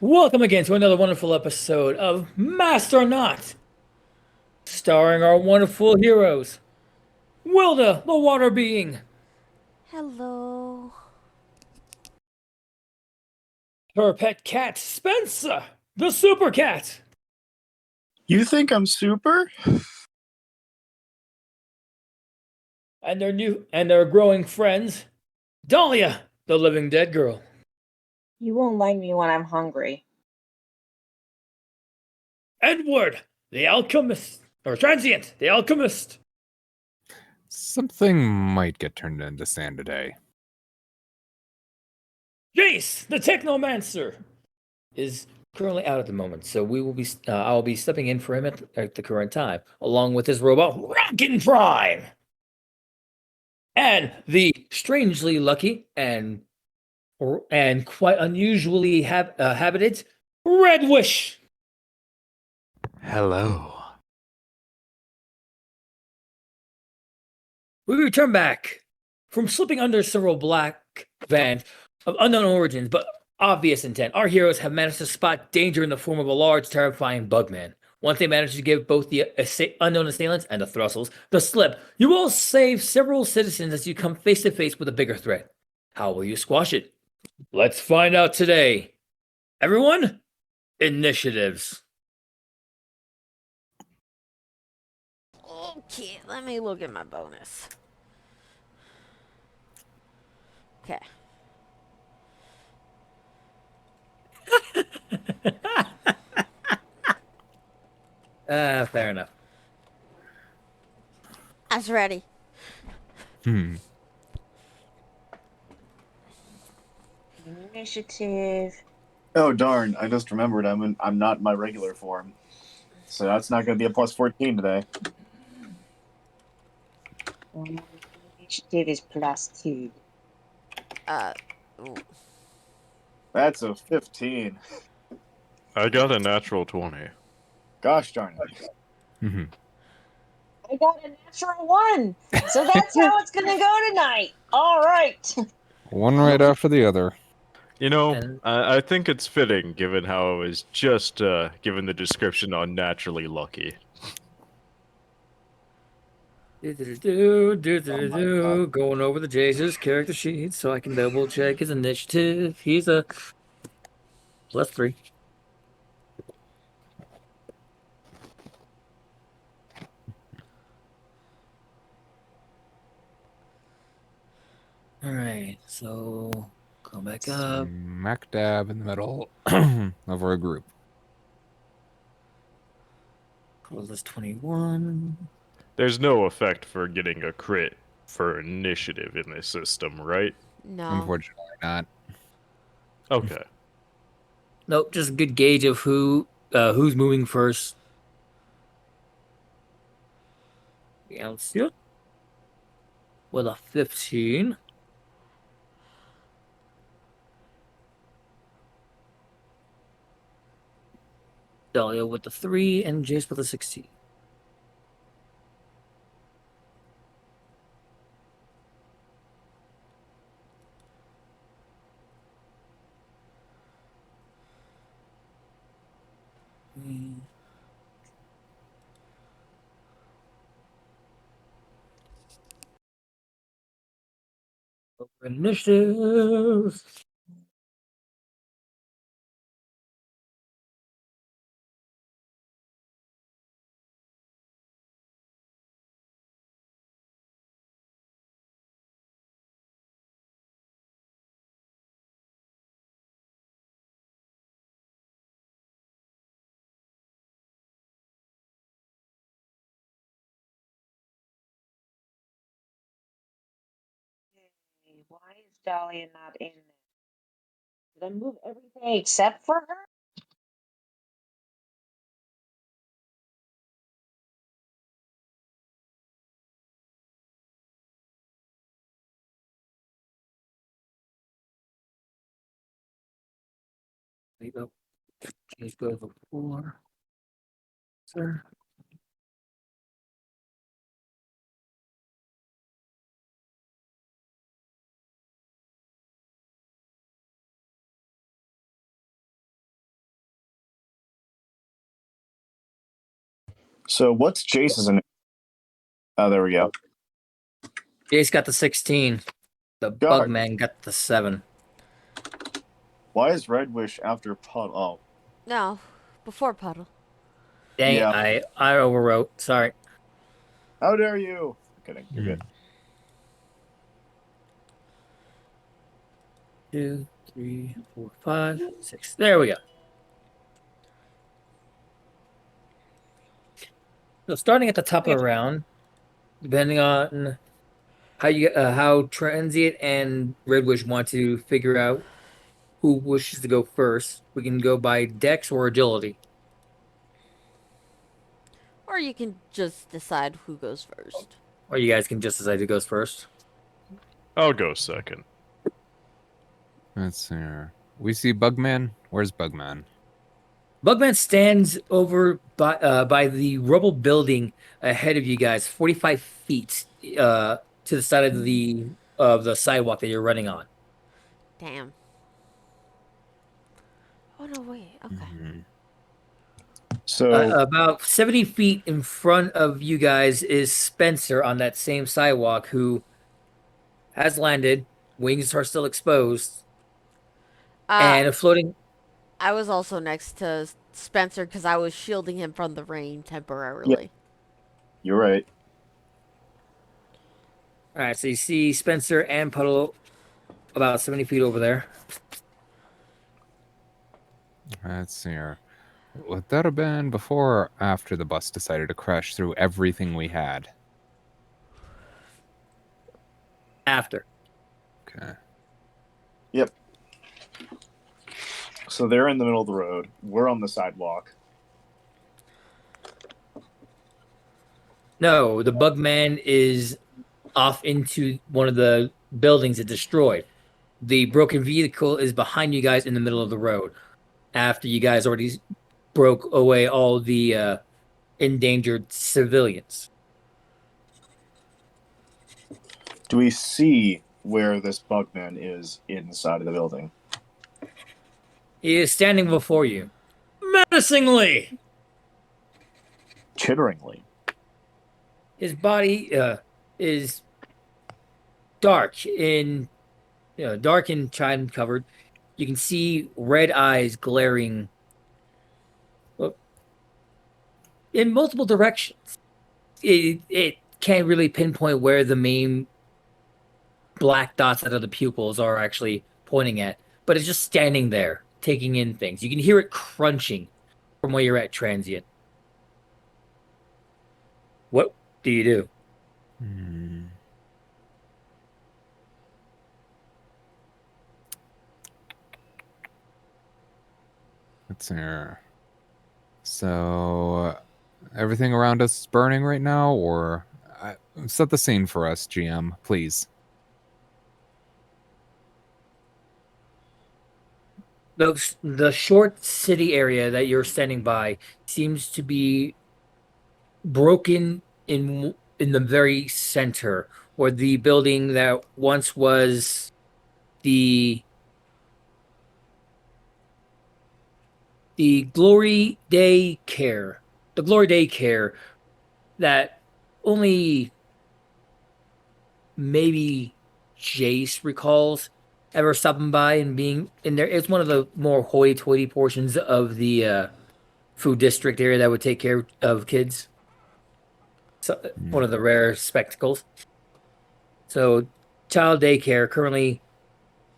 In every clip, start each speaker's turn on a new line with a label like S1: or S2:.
S1: Welcome again to another wonderful episode of Master Not, starring our wonderful heroes, Wilda, the water being,
S2: Hello.
S1: her pet cat, Spencer, the super cat,
S3: You think I'm super?
S1: and their growing friends, Dahlia, the living dead girl,
S4: You won't like me when I'm hungry.
S1: Edward, the alchemist, or transient, the alchemist,
S5: Something might get turned into sand today.
S1: Jace, the technomancer, is currently out at the moment, so I'll be stepping in for him at the current time, along with his robot Rockin' Prime, and the strangely lucky and quite unusually habited Red Wish.
S5: Hello.
S1: We return back from slipping under several black vans of unknown origins but obvious intent. Our heroes have managed to spot danger in the form of a large, terrifying bugman. Once they manage to give both the unknown assailants and the Thrustles the slip, you will save several citizens as you come face to face with a bigger threat. How will you squash it? Let's find out today. Everyone, initiatives.
S2: Okay, let me look at my bonus. Okay.
S1: Fair enough.
S2: I was ready.
S4: Initiative.
S3: Oh darn! I just remembered I'm not in my regular form, so that's not going to be a plus 14 today.
S4: Initiative is +2.
S2: Ooh.
S3: That's a 15.
S6: I got a natural 20.
S3: Gosh darn it!
S4: I got a natural 1, so that's how it's gonna go tonight. All right.
S5: One right after the other.
S6: You know,
S1: And-
S6: I think it's fitting given how I was just given the description on naturally lucky.
S1: Going over the Jace's character sheet so I can double check his initiative. He's a +3. All right, so go back up.
S5: Smack dab in the middle of our group.
S1: Close this 21.
S6: There's no effect for getting a crit for initiative in this system, right?
S2: No.
S5: Unfortunately not.
S6: Okay.
S1: Nope, just a good gauge of who's moving first. Bianca with a 15. Dahlia with the 3, and Jace with a 16. Initiative.
S4: Why is Dahlia not in there? Did I move everything except for her?
S1: Leave out. Jace go to 4. Sir.
S3: So what's Jace's? Oh, there we go.
S1: Jace got the 16. The
S3: God.
S1: Bugman got the 7.
S3: Why is Red Wish after Puddle? Oh,
S2: No, before Puddle.
S1: Dang
S3: Yeah.
S1: it, I overwrote. Sorry.
S3: how dare you? Kidding. You're good.
S1: 2, 3, 4, 5, 6. There we go. So starting at the top of the round, depending on how Transient and Red Wish want to figure out who wishes to go first, we can go by Dex or Agility.
S2: Or you can just decide who goes first.
S1: Or you guys can just decide who goes first.
S6: I'll go second.
S5: Let's see here. We see Bugman. Where's Bugman?
S1: Bugman stands over by the rubble building ahead of you guys, 45 feet to the side of the sidewalk that you're running on.
S2: Damn. Oh no, wait. Okay.
S5: Mhm.
S3: So
S1: About 70 feet in front of you guys is Spencer on that same sidewalk, who has landed. Wings are still exposed, and a floating.
S2: I was also next to Spencer because I was shielding him from the rain temporarily.
S3: you're right.
S1: All right, so you see Spencer and Puddle about 70 feet over there.
S5: Let's see here. Would that have been before or after the bus decided to crash through everything we had?
S1: After.
S5: Okay.
S3: So they're in the middle of the road. We're on the sidewalk.
S1: No, the Bugman is off into one of the buildings it destroyed. The broken vehicle is behind you guys in the middle of the road. After you guys already broke away all the endangered civilians.
S3: Do we see where this Bugman is inside of the building?
S1: He is standing before you, menacingly.
S3: Chitteringly.
S1: His body is dark and chine covered. You can see red eyes glaring in multiple directions. It can't really pinpoint where the main black dots out of the pupils are actually pointing at, but it's just standing there, taking in things. You can hear it crunching from where you're at, Transient. What do you do?
S5: Hmm. Let's see here. So, everything around us is burning right now, or set the scene for us, GM, please.
S1: The short city area that you're standing by seems to be broken in the very center, where the building that once was the Glory Daycare, the Glory Daycare that only maybe Jace recalls ever stopping by and being in there. It's one of the more hoity-toity portions of the food district area that would take care of kids. So, one of the rare spectacles. So, child daycare currently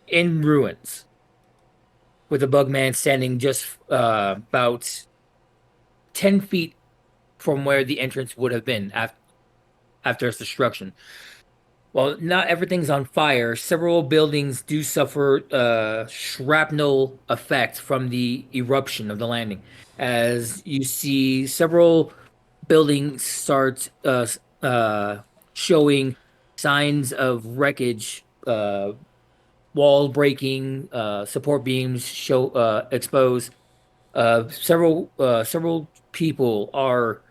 S1: in ruins, with the Bugman standing just about 10 feet from where the entrance would have been after its destruction. While not everything's on fire, several buildings do suffer shrapnel effect from the eruption of the landing. As you see several buildings start showing signs of wreckage, wall breaking, support beams show exposed. Several people are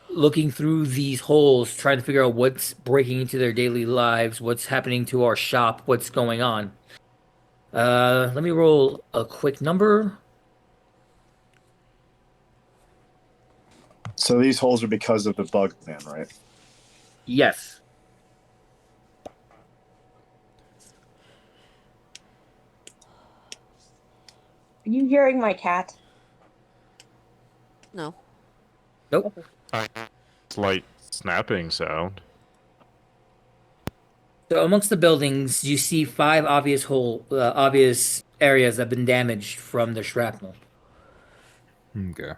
S1: looking through these holes, trying to figure out what's breaking into their daily lives, what's happening to our shop, what's going on. Let me roll a quick number.
S3: So these holes are because of the bug man, right?
S1: Yes.
S4: Are you hearing my cat?
S2: No.
S1: Nope.
S6: Slight snapping sound.
S1: So amongst the buildings, you see 5 obvious areas that have been damaged from the shrapnel.
S5: Okay.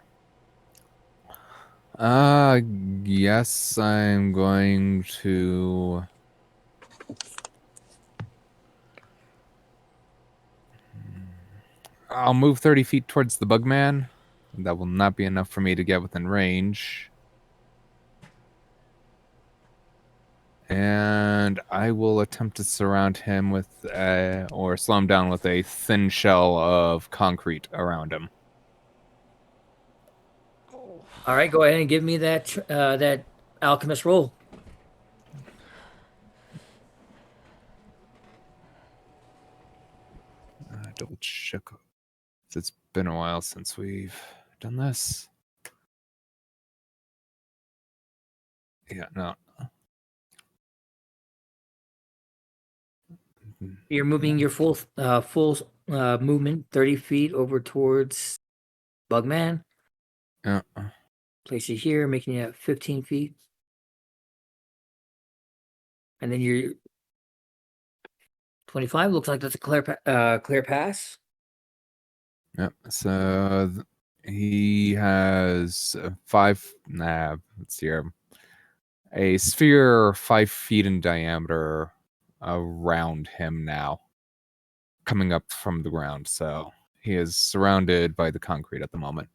S5: Yes, I'm going to. I'll move 30 feet towards the bugman. That will not be enough for me to get within range. And I will attempt to surround him with, or slow him down with a thin shell of concrete around him.
S1: All right, go ahead and give me that alchemist roll.
S5: Double check. It's been a while since we've done this. Yeah, no.
S1: You're moving your full movement 30 feet over towards Bugman.
S5: Uh,
S1: Place you here, making it 15 feet. And then you're 25. Looks like that's a clear pass.
S5: Yep. So he has 5. Let's see here. A sphere 5 feet in diameter around him now, coming up from the ground. So he is surrounded by the concrete at the moment.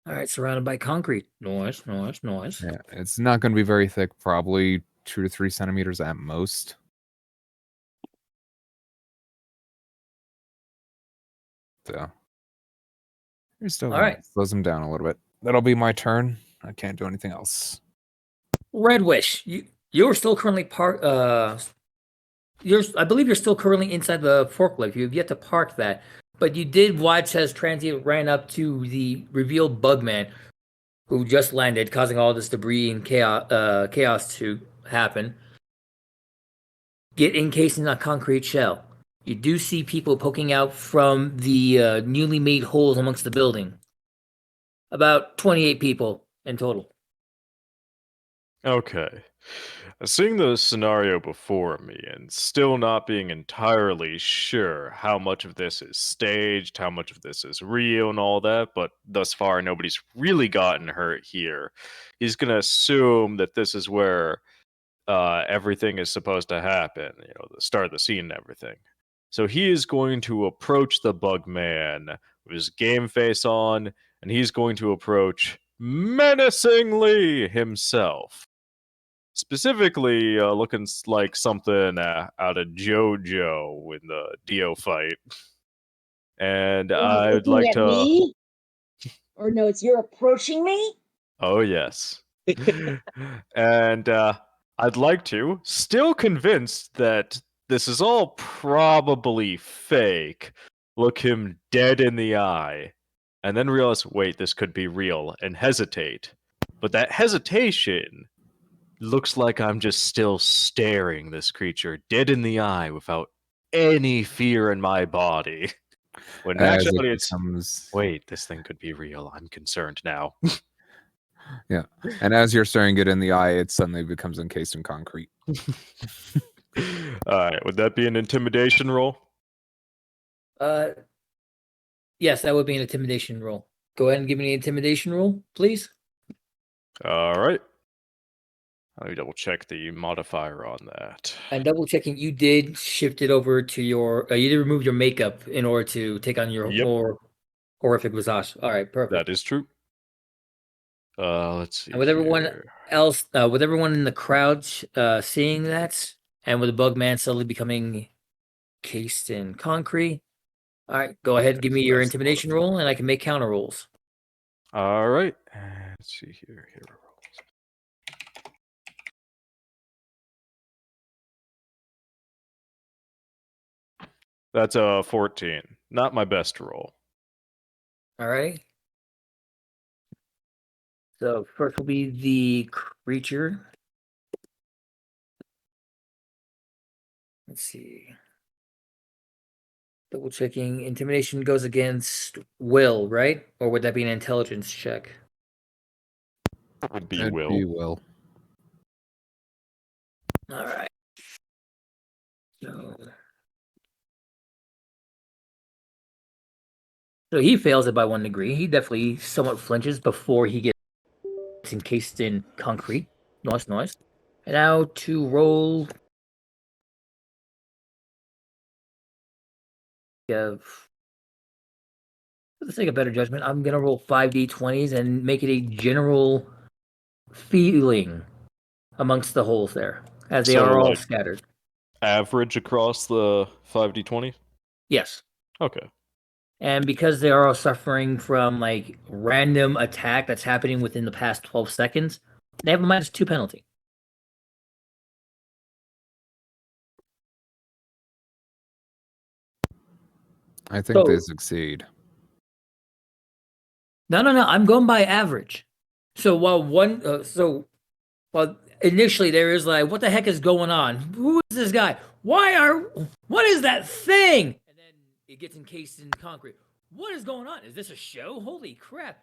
S1: All right, surrounded by concrete. Nice.
S5: Yeah, it's not going to be very thick. Probably 2 to 3 centimeters at most. So you're still
S1: All right.
S5: slows him down a little bit. That'll be my turn. I can't do anything else.
S1: Red Wish, you're still currently I believe you're still currently inside the forklift. You've yet to park that, but you did watch as Transient ran up to the revealed Bugman, who just landed, causing all this debris and chaos to happen. Get encased in a concrete shell. You do see people poking out from the newly made holes amongst the building. About 28 people in total.
S6: Okay. Seeing the scenario before me and still not being entirely sure how much of this is staged, how much of this is real and all that, but thus far nobody's really gotten hurt here. He's going to assume that this is where everything is supposed to happen, the start of the scene and everything. So he is going to approach the bug man with his game face on, and he's going to approach menacingly himself. Specifically, looking like something out of JoJo in the Dio fight. And
S4: Are you
S6: I'd
S4: looking
S6: like
S4: at
S6: to.
S4: me? Or no, it's you're approaching me?
S6: Oh, yes. And I'd like to, still convinced that this is all probably fake, look him dead in the eye, and then realize, wait, this could be real, and hesitate. But that hesitation looks like I'm just still staring this creature dead in the eye without any fear in my body. When in
S5: As it
S6: actuality, it's,
S5: becomes,
S6: wait, this thing could be real. I'm concerned now.
S5: yeah. And as you're staring it in the eye, it suddenly becomes encased in concrete.
S6: Alright, would that be an intimidation roll?
S1: Yes, that would be an intimidation roll. Go ahead and give me an intimidation roll, please.
S6: Alright. Let me double check the modifier on that.
S1: And double checking, you did shift it over to your. You did remove your makeup in order to take on your
S6: Yep.
S1: more horrific visage. All right, perfect.
S6: That is true. Let's see.
S1: And with everyone
S6: here.
S1: else, with everyone in the crowd seeing that, and with the bug man suddenly becoming cased in concrete. All right, go ahead, give me your
S6: That's the
S1: intimidation roll, and I can make counter rolls.
S6: Alright. Let's see here. Hero rolls. That's a 14. Not my best roll.
S1: All right. So first will be the creature. Let's see. Double checking. Intimidation goes against will, right? Or would that be an intelligence check?
S6: Would be
S5: That'd
S6: Will.
S5: be Will.
S1: All right. So he fails it by 1 degree. He definitely somewhat flinches before he gets encased in concrete. Nice, nice. And now to roll. For the sake of better judgment, I'm gonna roll 5d20s and make it a general feeling amongst the holes there, as they
S6: So,
S1: are all
S6: like-
S1: scattered.
S6: Average across the 5d20?
S1: Yes.
S6: Okay.
S1: And because they are all suffering from like random attack that's happening within the past 12 seconds, they have a -2 penalty.
S5: I think they
S1: So-
S5: succeed.
S1: No. I'm going by average. So while initially there is like, what the heck is going on? Who is this guy? What is that thing? And then it gets encased in concrete. What is going on? Is this a show? Holy crap.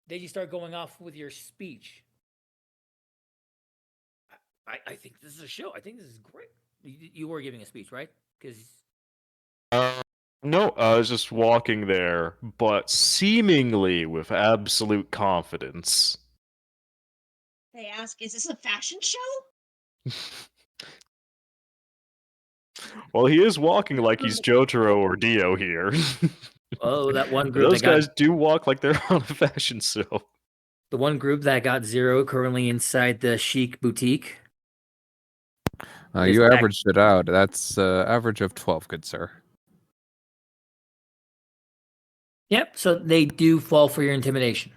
S1: Then you start going off with your speech. I think this is a show. I think this is great. You were giving a speech, right? Because
S6: No, I was just walking there, but seemingly with absolute confidence.
S4: They ask, is this a fashion show?
S6: Well, he is walking like he's Jotaro or Dio here.
S1: that one group
S6: Those
S1: that got
S6: guys do walk like they're on a fashion show.
S1: the one group that got 0 currently inside the Chic boutique. Is
S5: You
S1: back-
S5: averaged it out. That's average of 12, good sir.
S1: Yep, so they do fall for your intimidation.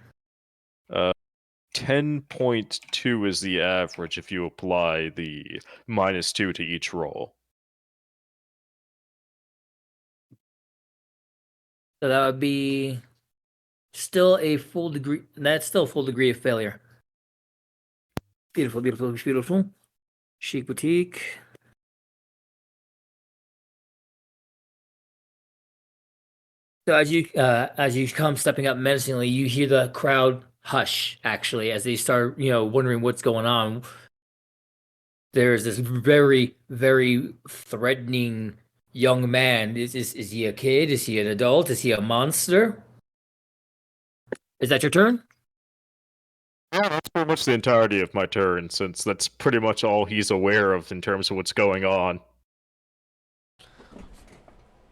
S6: 10.2 is the average if you apply the -2 to each roll.
S1: So that would be still a full degree. That's still a full degree of failure. Beautiful, beautiful, beautiful. Chic boutique. So as you come stepping up menacingly, you hear the crowd hush. Actually, as they start, wondering what's going on. There's this very, very threatening young man. Is he a kid? Is he an adult? Is he a monster? Is that your turn?
S6: Yeah, that's pretty much the entirety of my turn, since that's pretty much all he's aware of in terms of what's going on.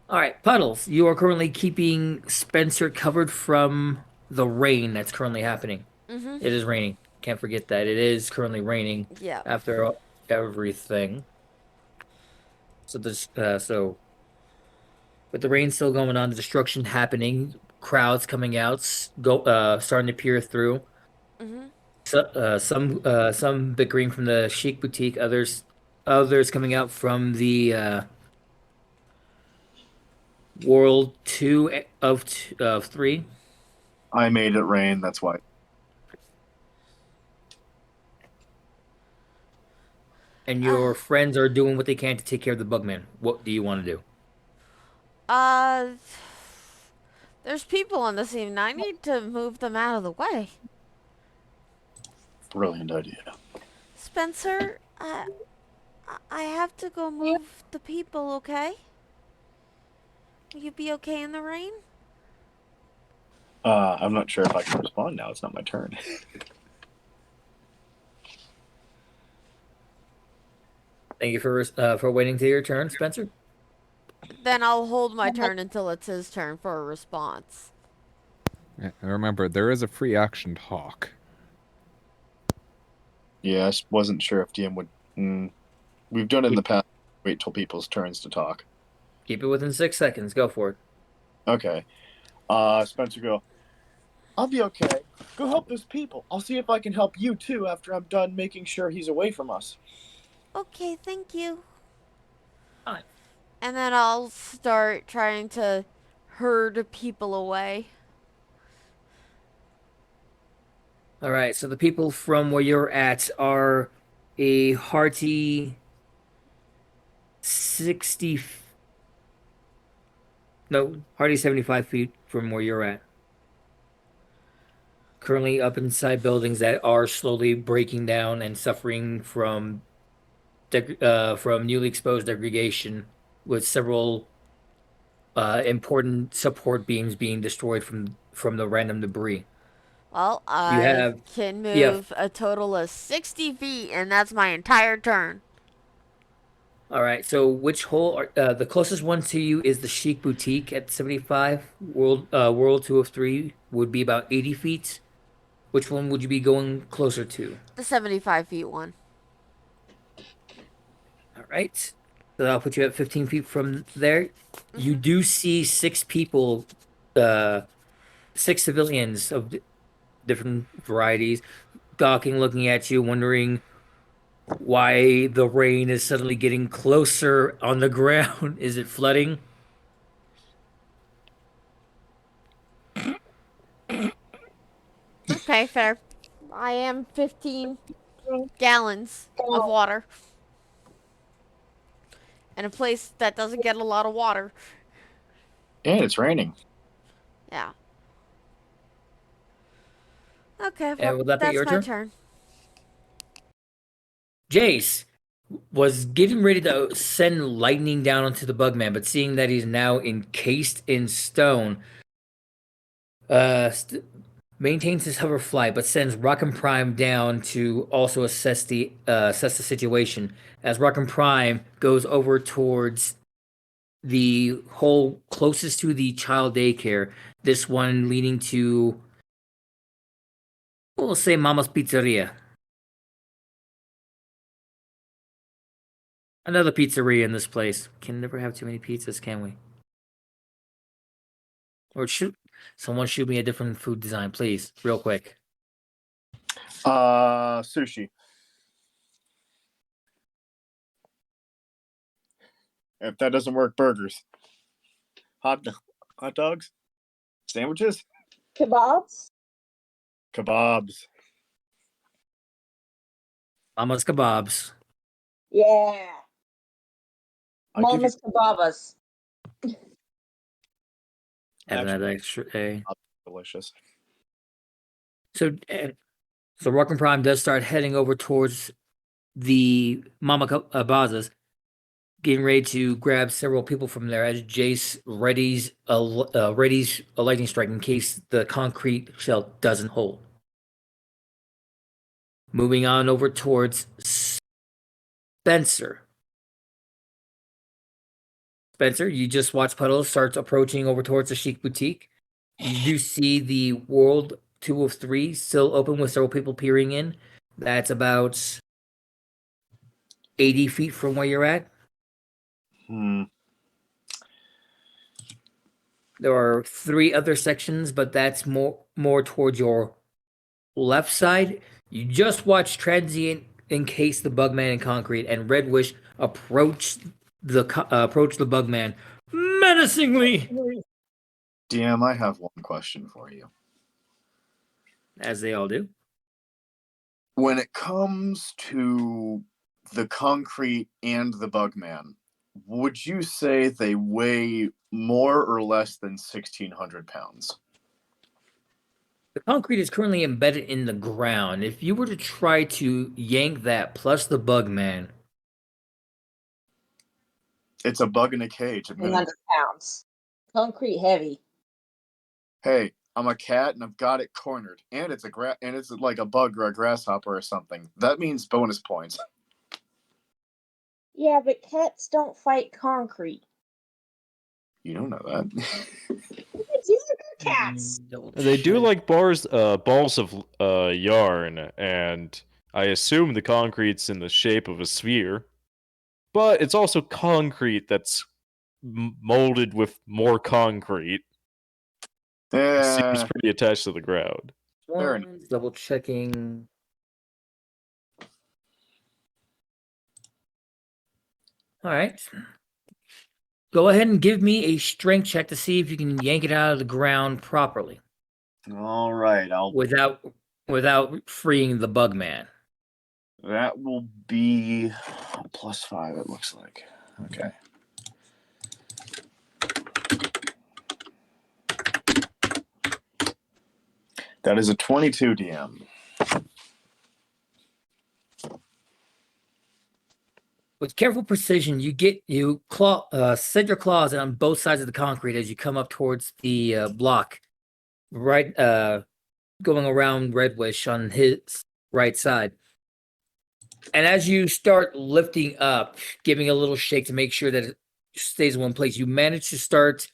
S1: All right, Puddles, you are currently keeping Spencer covered from the rain that's currently happening.
S2: Mm-hmm.
S1: It is raining. Can't forget that. It is currently raining
S2: Yeah.
S1: after everything. So with the rain still going on, the destruction happening, crowds coming out, starting to peer through.
S2: Mm-hmm.
S1: Some bickering from the Chic boutique, others coming out from the World 2 of 3.
S3: I made it rain. That's why.
S1: And your friends are doing what they can to take care of the Bugman. What do you want to do?
S2: There's people on the scene. I need to move them out of the way.
S3: Brilliant idea.
S2: Spencer, I have to go move the people, okay? Will you be okay in the rain?
S3: I'm not sure if I can respond now. It's not my turn.
S1: Thank you for waiting till your turn, Spencer.
S2: Then I'll hold my turn until it's his turn for a response.
S5: Yeah, and remember, there is a free action talk.
S3: Yeah, I wasn't sure if DM would. We've done it in the past. Wait till people's turns to talk.
S1: Keep it within 6 seconds. Go for it.
S3: Okay. Spencer, go. I'll be okay. Go help those people. I'll see if I can help you too after I'm done making sure he's away from us.
S2: Okay, thank you.
S1: Fine.
S2: And then I'll start trying to herd people away.
S1: All right, so the people from where you're at are a hearty 60. No, hearty 75 feet from where you're at. Currently up inside buildings that are slowly breaking down and suffering from from newly exposed degradation, with several important support beams being destroyed from the random debris.
S2: Well,
S1: You
S2: I
S1: have
S2: can
S1: yeah.
S2: move a total of 60 feet, and that's my entire turn.
S1: All right. So which hole are the closest one to you is the Chic Boutique at 75. World 2 of 3 would be about 80 feet. Which one would you be going closer to?
S2: The 75 feet one.
S1: All right. So that'll put you at 15 feet from there. You do see 6 people, 6 civilians of different varieties, gawking, looking at you, wondering why the rain is suddenly getting closer on the ground. Is it flooding?
S2: Okay, fair. I am 15 gallons of water. In a place that doesn't get a lot of water.
S3: And it's raining.
S2: Yeah. Okay,
S1: And
S2: well,
S1: will that be
S2: that's
S1: your
S2: my
S1: turn?
S2: turn.
S1: Jace was getting ready to send lightning down onto the Bugman, but seeing that he's now encased in stone, maintains his hover flight, but sends Rockin' Prime down to also assess the situation. As Rockin' Prime goes over towards the hole closest to the child daycare, this one leading to, we'll say, Mama's Pizzeria. Another pizzeria in this place. Can never have too many pizzas, can we? Or someone shoot me a different food design, please, real quick.
S3: Sushi. If that doesn't work, burgers. Hot dogs? Sandwiches?
S4: Kebabs?
S3: Kebabs.
S1: Mama's Kebabs.
S4: Yeah.
S3: I'll give you
S4: Mama's kebabas.
S1: Add that
S3: Actually-
S1: extra A.
S3: delicious.
S1: So Rockin' Prime does start heading over towards the Bazas, getting ready to grab several people from there as Jace readies a lightning strike in case the concrete shell doesn't hold. Moving on over towards Spencer. Spencer, you just watch Puddles starts approaching over towards the Chic Boutique. You do see the World 2 of 3 still open with several people peering in. That's about 80 feet from where you're at. There are 3 other sections, but that's more towards your left side. You just watched Transient encase the Bugman in concrete, and Red Wish approach the Bugman menacingly,
S3: DM, I have one question for you.
S1: as they all do.
S3: When it comes to the concrete and the Bugman, would you say they weigh more or less than 1,600 pounds?
S1: The concrete is currently embedded in the ground. If you were to try to yank that plus the Bugman,
S3: It's a bug in a cage.
S4: 300 pounds. Concrete heavy.
S3: Hey, I'm a cat and I've got it cornered, and it's it's like a bug or a grasshopper or something. That means bonus points.
S4: Yeah, but cats don't fight concrete.
S3: You don't know that.
S4: These are good cats.
S6: They do like balls of yarn, and I assume the concrete's in the shape of a sphere. But it's also concrete that's molded with more concrete. It seems
S3: Yeah.
S6: pretty attached to the ground.
S3: Fair enough.
S1: Double checking. All right. Go ahead and give me a strength check to see if you can yank it out of the ground properly
S3: All right.
S1: without without freeing the Bugman.
S3: That will be +5, it looks like. Okay. That is a 22 DM.
S1: With careful precision, you set your claws on both sides of the concrete as you come up towards the block, right, going around Redwish on his right side. And as you start lifting up, giving a little shake to make sure that it stays in one place, you manage to start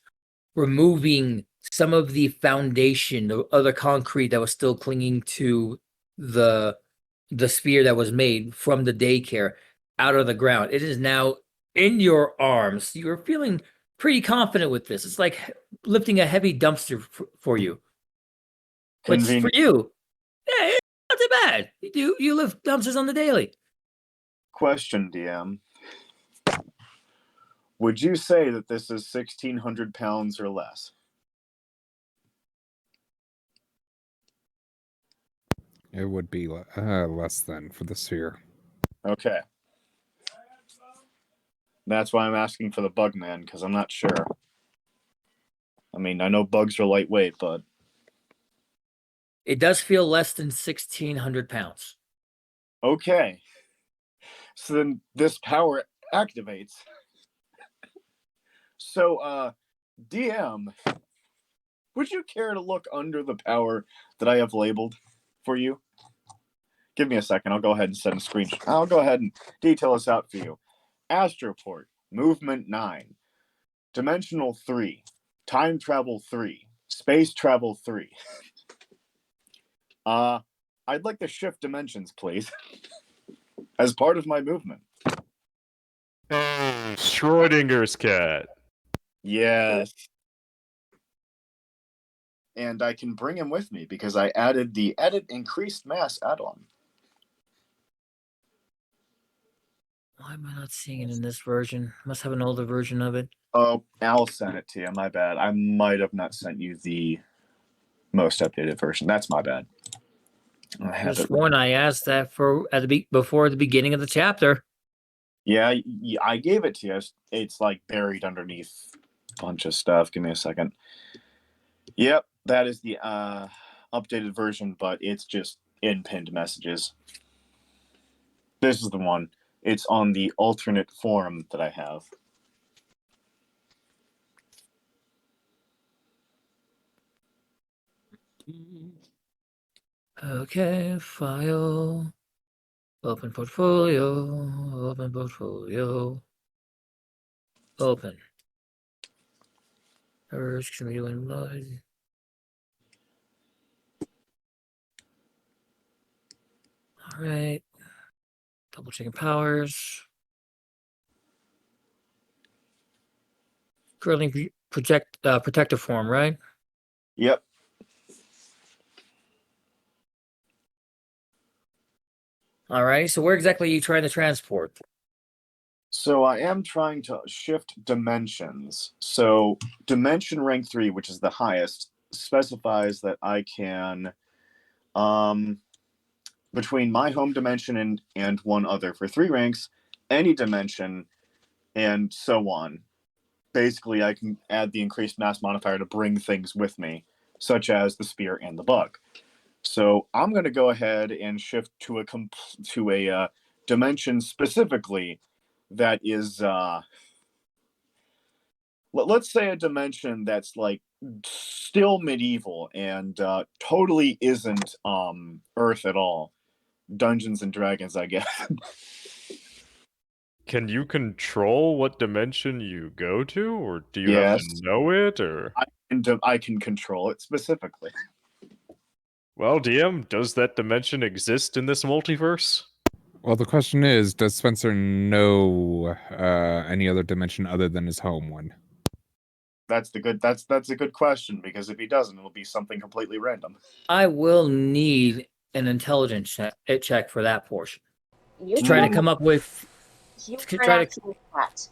S1: removing some of the foundation, the other concrete that was still clinging to the sphere that was made from the daycare out of the ground. It is now in your arms. You're feeling pretty confident with this. It's like lifting a heavy dumpster for you. Which for
S3: Convenient.
S1: you, yeah, it's not too bad. You lift dumpsters on the daily.
S3: Question, DM. Would you say that this is 1,600 pounds or less?
S5: It would be less than for the sphere.
S3: Okay. That's why I'm asking for the Bugman, because I'm not sure. I mean, I know bugs are lightweight, but
S1: It does feel less than 1,600 pounds.
S3: okay. So then this power activates. So, DM, would you care to look under the power that I have labeled for you? Give me a second. I'll go ahead and send a screenshot. I'll go ahead and detail this out for you. Astroport, movement 9, dimensional 3, time travel 3, space travel 3. I'd like to shift dimensions, please, as part of my movement.
S6: Hey, Schrodinger's cat.
S3: Yes. And I can bring him with me because I added the edit increased mass add-on.
S1: Why am I not seeing it in this version? Must have an older version of it.
S3: Oh, Al sent it to you. My bad. I might have not sent you the most updated version. That's my bad. I have
S1: Just
S3: it.
S1: one I asked that for before the beginning of the chapter.
S3: Yeah, I gave it to you. It's like buried underneath a bunch of stuff. Give me a second. Yep, that is the updated version, but it's just in pinned messages. This is the one. It's on the alternate forum that I have.
S1: Okay, file. Open portfolio. Open portfolio. Open. Urge can be doing blood. All right. Double checking powers. Curling protective form, right?
S3: Yep.
S1: All right. So where exactly are you trying to transport?
S3: So I am trying to shift dimensions. So dimension rank 3, which is the highest, specifies that I can between my home dimension and one other for 3 ranks, any dimension, and so on. Basically, I can add the increased mass modifier to bring things with me, such as the spear and the bug. So I'm going to go ahead and shift to a dimension specifically that is, let's say a dimension that's like still medieval and totally isn't Earth at all. Dungeons and Dragons, I guess.
S6: Can you control what dimension you go to, or do you have
S3: Yes.
S6: to know it, or?
S3: I can control it specifically.
S6: Well, DM, does that dimension exist in this multiverse?
S5: Well, the question is, does Spencer know any other dimension other than his home one?
S3: That's a good question, because if he doesn't, it'll be something completely random.
S1: I will need an intelligence check for that portion.
S4: You
S1: To try to
S4: can-
S1: come up with,
S4: you
S1: to
S4: can
S1: try to-
S4: actually that.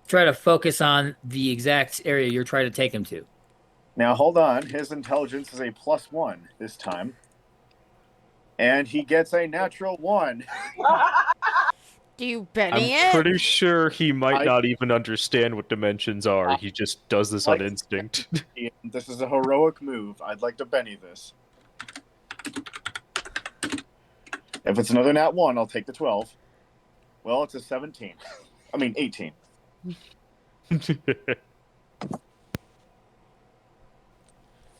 S1: try to focus on the exact area you're trying to take him to.
S3: Now hold on, his intelligence is a +1 this time. And he gets a natural 1.
S2: Do you
S6: I'm
S2: Benny it?
S6: pretty sure he might
S3: I-
S6: not even understand what dimensions are. He just does this on
S3: Like-
S6: instinct.
S3: This is a heroic move. I'd like to Benny this. If it's another nat 1, I'll take the 12. Well, it's a 17. I mean, 18.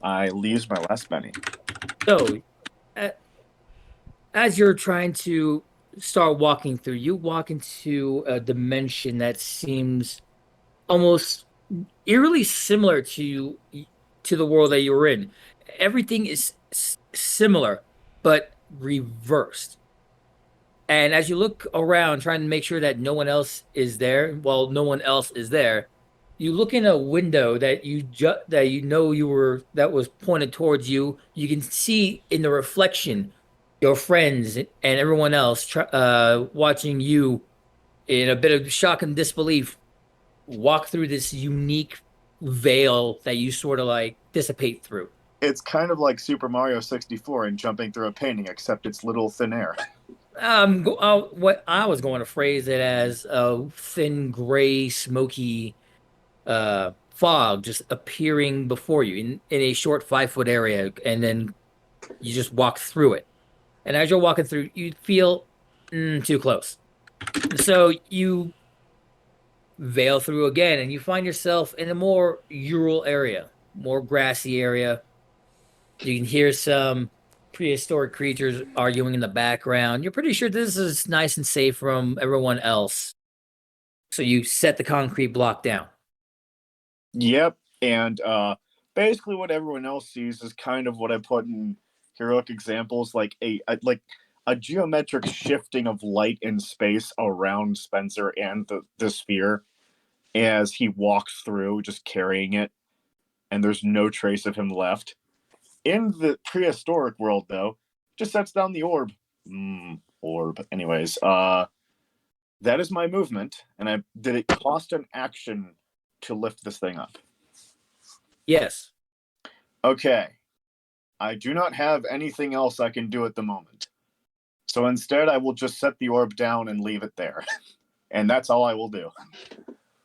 S3: I leaves my last Benny.
S1: So, as you're trying to start walking through, you walk into a dimension that seems almost eerily similar to the world that you were in. Everything is similar, but reversed. And as you look around, trying to make sure that no one else is there, well, no one else is there. You look in a window that that was pointed towards you. You can see in the reflection your friends and everyone else watching you in a bit of shock and disbelief walk through this unique veil that you sort of like dissipate through.
S3: It's kind of like Super Mario 64 and jumping through a painting, except it's little thin air.
S1: What I was going to phrase it as a thin, gray, smoky fog just appearing before you in a short 5-foot area, and then you just walk through it. And as you're walking through, you feel too close. So you veil through again, and you find yourself in a more rural area, more grassy area. You can hear some prehistoric creatures arguing in the background. You're pretty sure this is nice and safe from everyone else. So you set the concrete block down.
S3: Yep. And basically what everyone else sees is kind of what I put in heroic examples, like a geometric shifting of light in space around Spencer and the sphere as he walks through, just carrying it, and there's no trace of him left. In the prehistoric world, though, just sets down the orb. Orb. Anyways, that is my movement, and did it cost an action to lift this thing up?
S1: Yes.
S3: Okay. I do not have anything else I can do at the moment. So instead, I will just set the orb down and leave it there. And that's all I will do.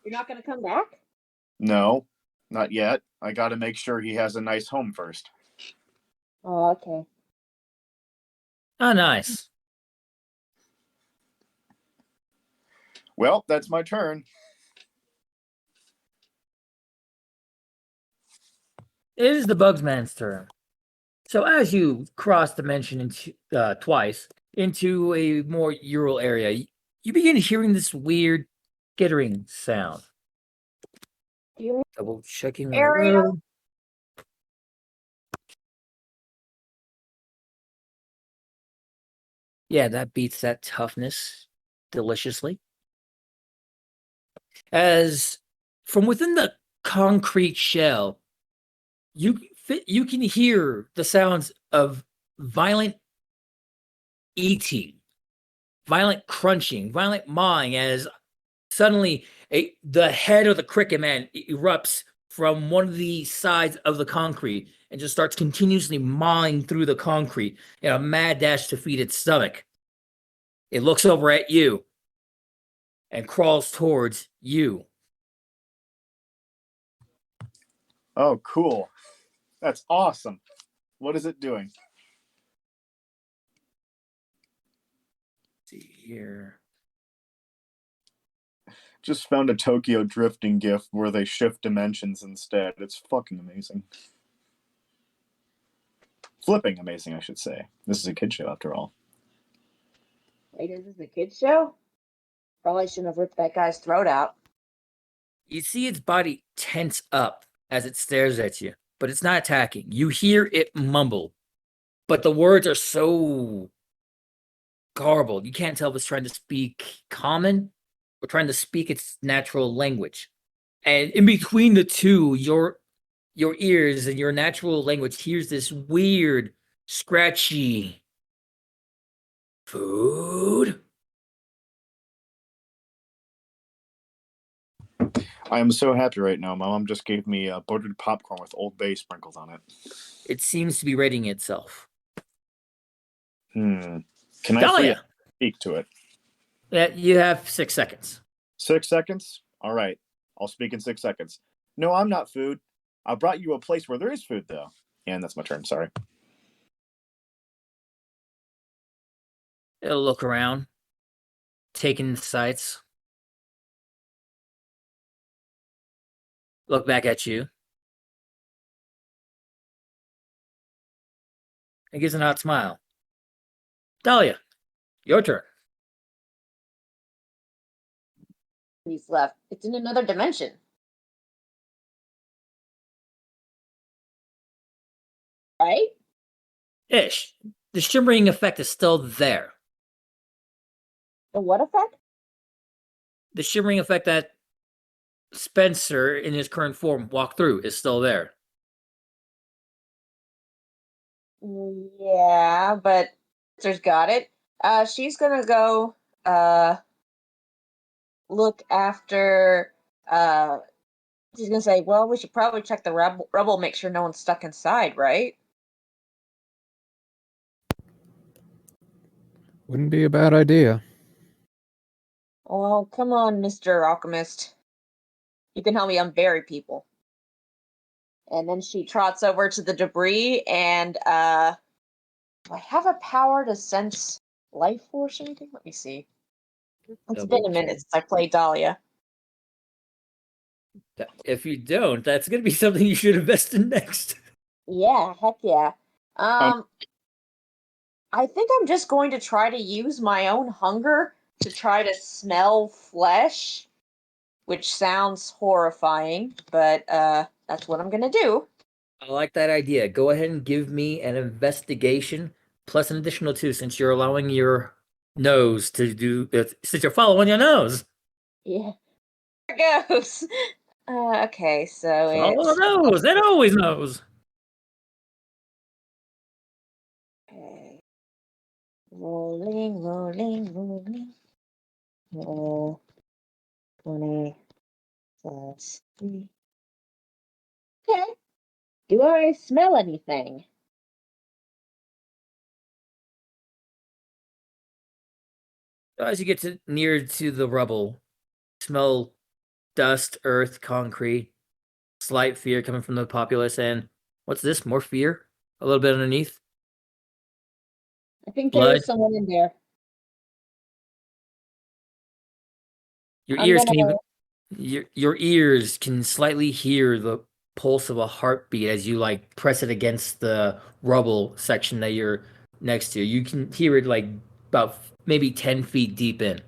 S4: You're not going to come back?
S3: No, not yet. I got to make sure he has a nice home first.
S4: Oh, okay.
S1: Oh, nice.
S3: Well, that's my turn.
S1: It is the Bugsman's turn. So as you cross dimension into twice into a more rural area, you begin hearing this weird skittering sound.
S4: Do you
S1: Double checking the
S4: Area?
S1: room. Yeah, that beats that toughness deliciously. As from within the concrete shell, you can hear the sounds of violent eating, violent crunching, violent mawing as suddenly the head of the cricket man erupts from one of the sides of the concrete and just starts continuously mawing through the concrete in a mad dash to feed its stomach. It looks over at you and crawls towards you.
S3: Oh, cool. That's awesome. What is it doing?
S1: Let's see here.
S3: Just found a Tokyo drifting GIF where they shift dimensions instead. It's fucking amazing. Flipping amazing, I should say. This is a kid show after all.
S4: Wait, is this a kid's show? Probably shouldn't have ripped that guy's throat out.
S1: You see its body tense up as it stares at you, but it's not attacking. You hear it mumble, but the words are so garbled. You can't tell if it's trying to speak common or trying to speak its natural language. And in between the two, your ears and your natural language hears this weird, scratchy food.
S3: I am so happy right now. My mom just gave me buttered popcorn with Old Bay sprinkled on it.
S1: It seems to be readying itself.
S3: Can I free
S1: Dahlia,
S3: speak to it?
S1: yeah, you have 6 seconds.
S3: 6 seconds? All right. I'll speak in 6 seconds. No, I'm not food. I brought you a place where there is food, though. And that's my turn. Sorry.
S1: It'll look around, taking the sights, look back at you. It gives an odd smile. Dahlia, your turn.
S4: He's left. It's in another dimension. Right?
S1: Ish. The shimmering effect is still there.
S4: The what effect?
S1: The shimmering effect that Spencer, in his current form, walked through is still there.
S4: Yeah, but Spencer's got it. She's gonna go look after she's gonna say, well, we should probably check the rubble, make sure no one's stuck inside, right?
S5: Wouldn't be a bad idea.
S4: Well, come on, Mr. Alchemist. You can help me unbury people. And then she trots over to the debris and do I have a power to sense life force or anything? Let me see. It's been a minute since I played Dahlia.
S1: If you don't, that's going to be something you should invest in next.
S4: Yeah, heck yeah. I think I'm just going to try to use my own hunger to try to smell flesh, which sounds horrifying, but that's what I'm gonna do.
S1: I like that idea. Go ahead and give me an investigation plus an additional 2 since you're allowing your nose to do since you're following your nose.
S4: Yeah. There it goes. Okay, so
S1: Follow
S4: it's
S1: the nose. It always knows.
S4: okay. Rolling. Roll 20 plus 3. Okay. Do I smell anything?
S1: As you get near to the rubble, smell dust, earth, concrete, slight fear coming from the populace, and what's this? More fear? A little bit underneath?
S4: I think there
S1: Blood?
S4: is someone in there.
S1: Your
S4: I'm
S1: ears
S4: gonna
S1: can even your ears can slightly hear the pulse of a heartbeat as you like press it against the rubble section that you're next to. You can hear it like about maybe 10 feet deep in.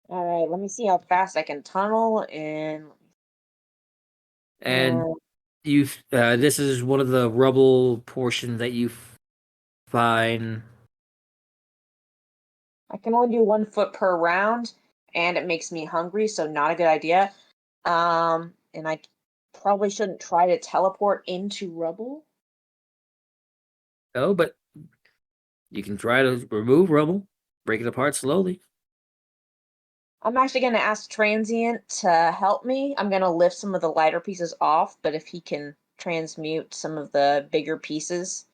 S4: All right, let me see how fast I can tunnel and
S1: And you this is one of the rubble portions that you find.
S4: I can only do 1 foot per round, and it makes me hungry, so not a good idea. And I probably shouldn't try to teleport into rubble.
S1: Oh, but you can try to remove rubble, break it apart slowly.
S4: I'm actually going to ask Transient to help me. I'm going to lift some of the lighter pieces off, but if he can transmute some of the bigger pieces,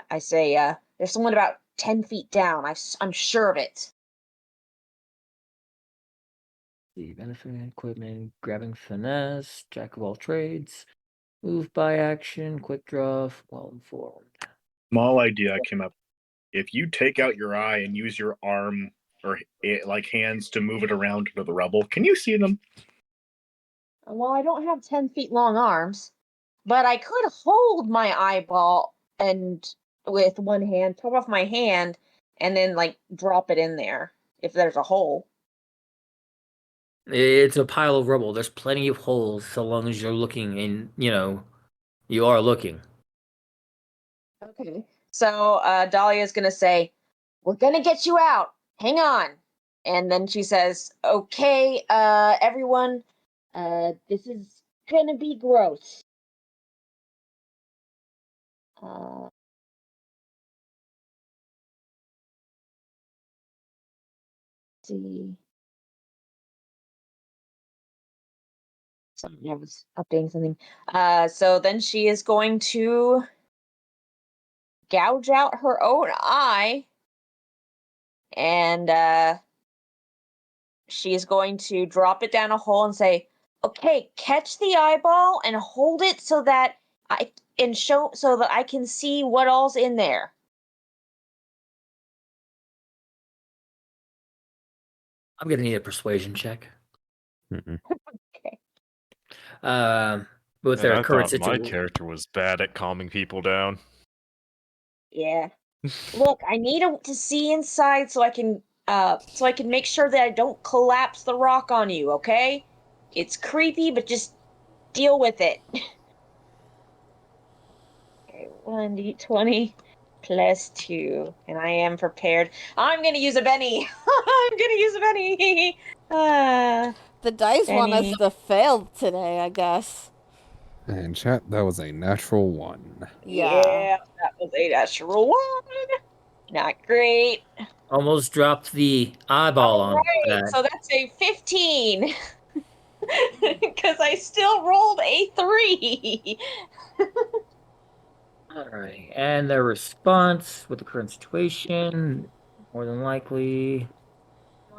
S4: I say, there's someone about 10 feet down. I'm sure of it.
S1: The benefit equipment, grabbing finesse, jack of all trades, move by action, quick draw, well informed.
S3: Small idea came up. If you take out your eye and use your arm or like hands to move it around into the rubble, can you see them?
S4: Well, I don't have 10 feet long arms, but I could hold my eyeball and with one hand, pull off my hand, and then like drop it in there if there's a hole.
S1: It's a pile of rubble. There's plenty of holes so long as you're looking and, you are looking.
S4: Okay. So Dahlia's gonna say, "We're gonna get you out. Hang on." And then she says, "Okay, everyone, this is gonna be gross. Uh, see." Something I was updating something. So then she is going to gouge out her own eye, and she's going to drop it down a hole and say, "Okay, catch the eyeball and hold it so that I can see what all's in there."
S1: I'm gonna need a persuasion check.
S5: Mm-mm.
S4: Okay.
S1: With
S6: Man,
S1: their
S6: I
S1: current
S6: thought my
S1: situation.
S6: character was bad at calming people down.
S4: Yeah. Look, I need to see inside so I can make sure that I don't collapse the rock on you, okay? It's creepy, but just deal with it. Okay, 1d20 plus 2. And I am prepared. I'm gonna use a Benny. I'm gonna use a Benny.
S2: The dice want us
S4: Benny.
S2: to fail today, I guess.
S5: And chat, that was a natural 1.
S4: Yeah, that was a natural 1. Not great.
S1: Almost dropped the eyeball on
S4: Alright,
S1: that.
S4: so that's a 15. Because I still rolled a 3.
S1: All right, and their response with the current situation, more than likely,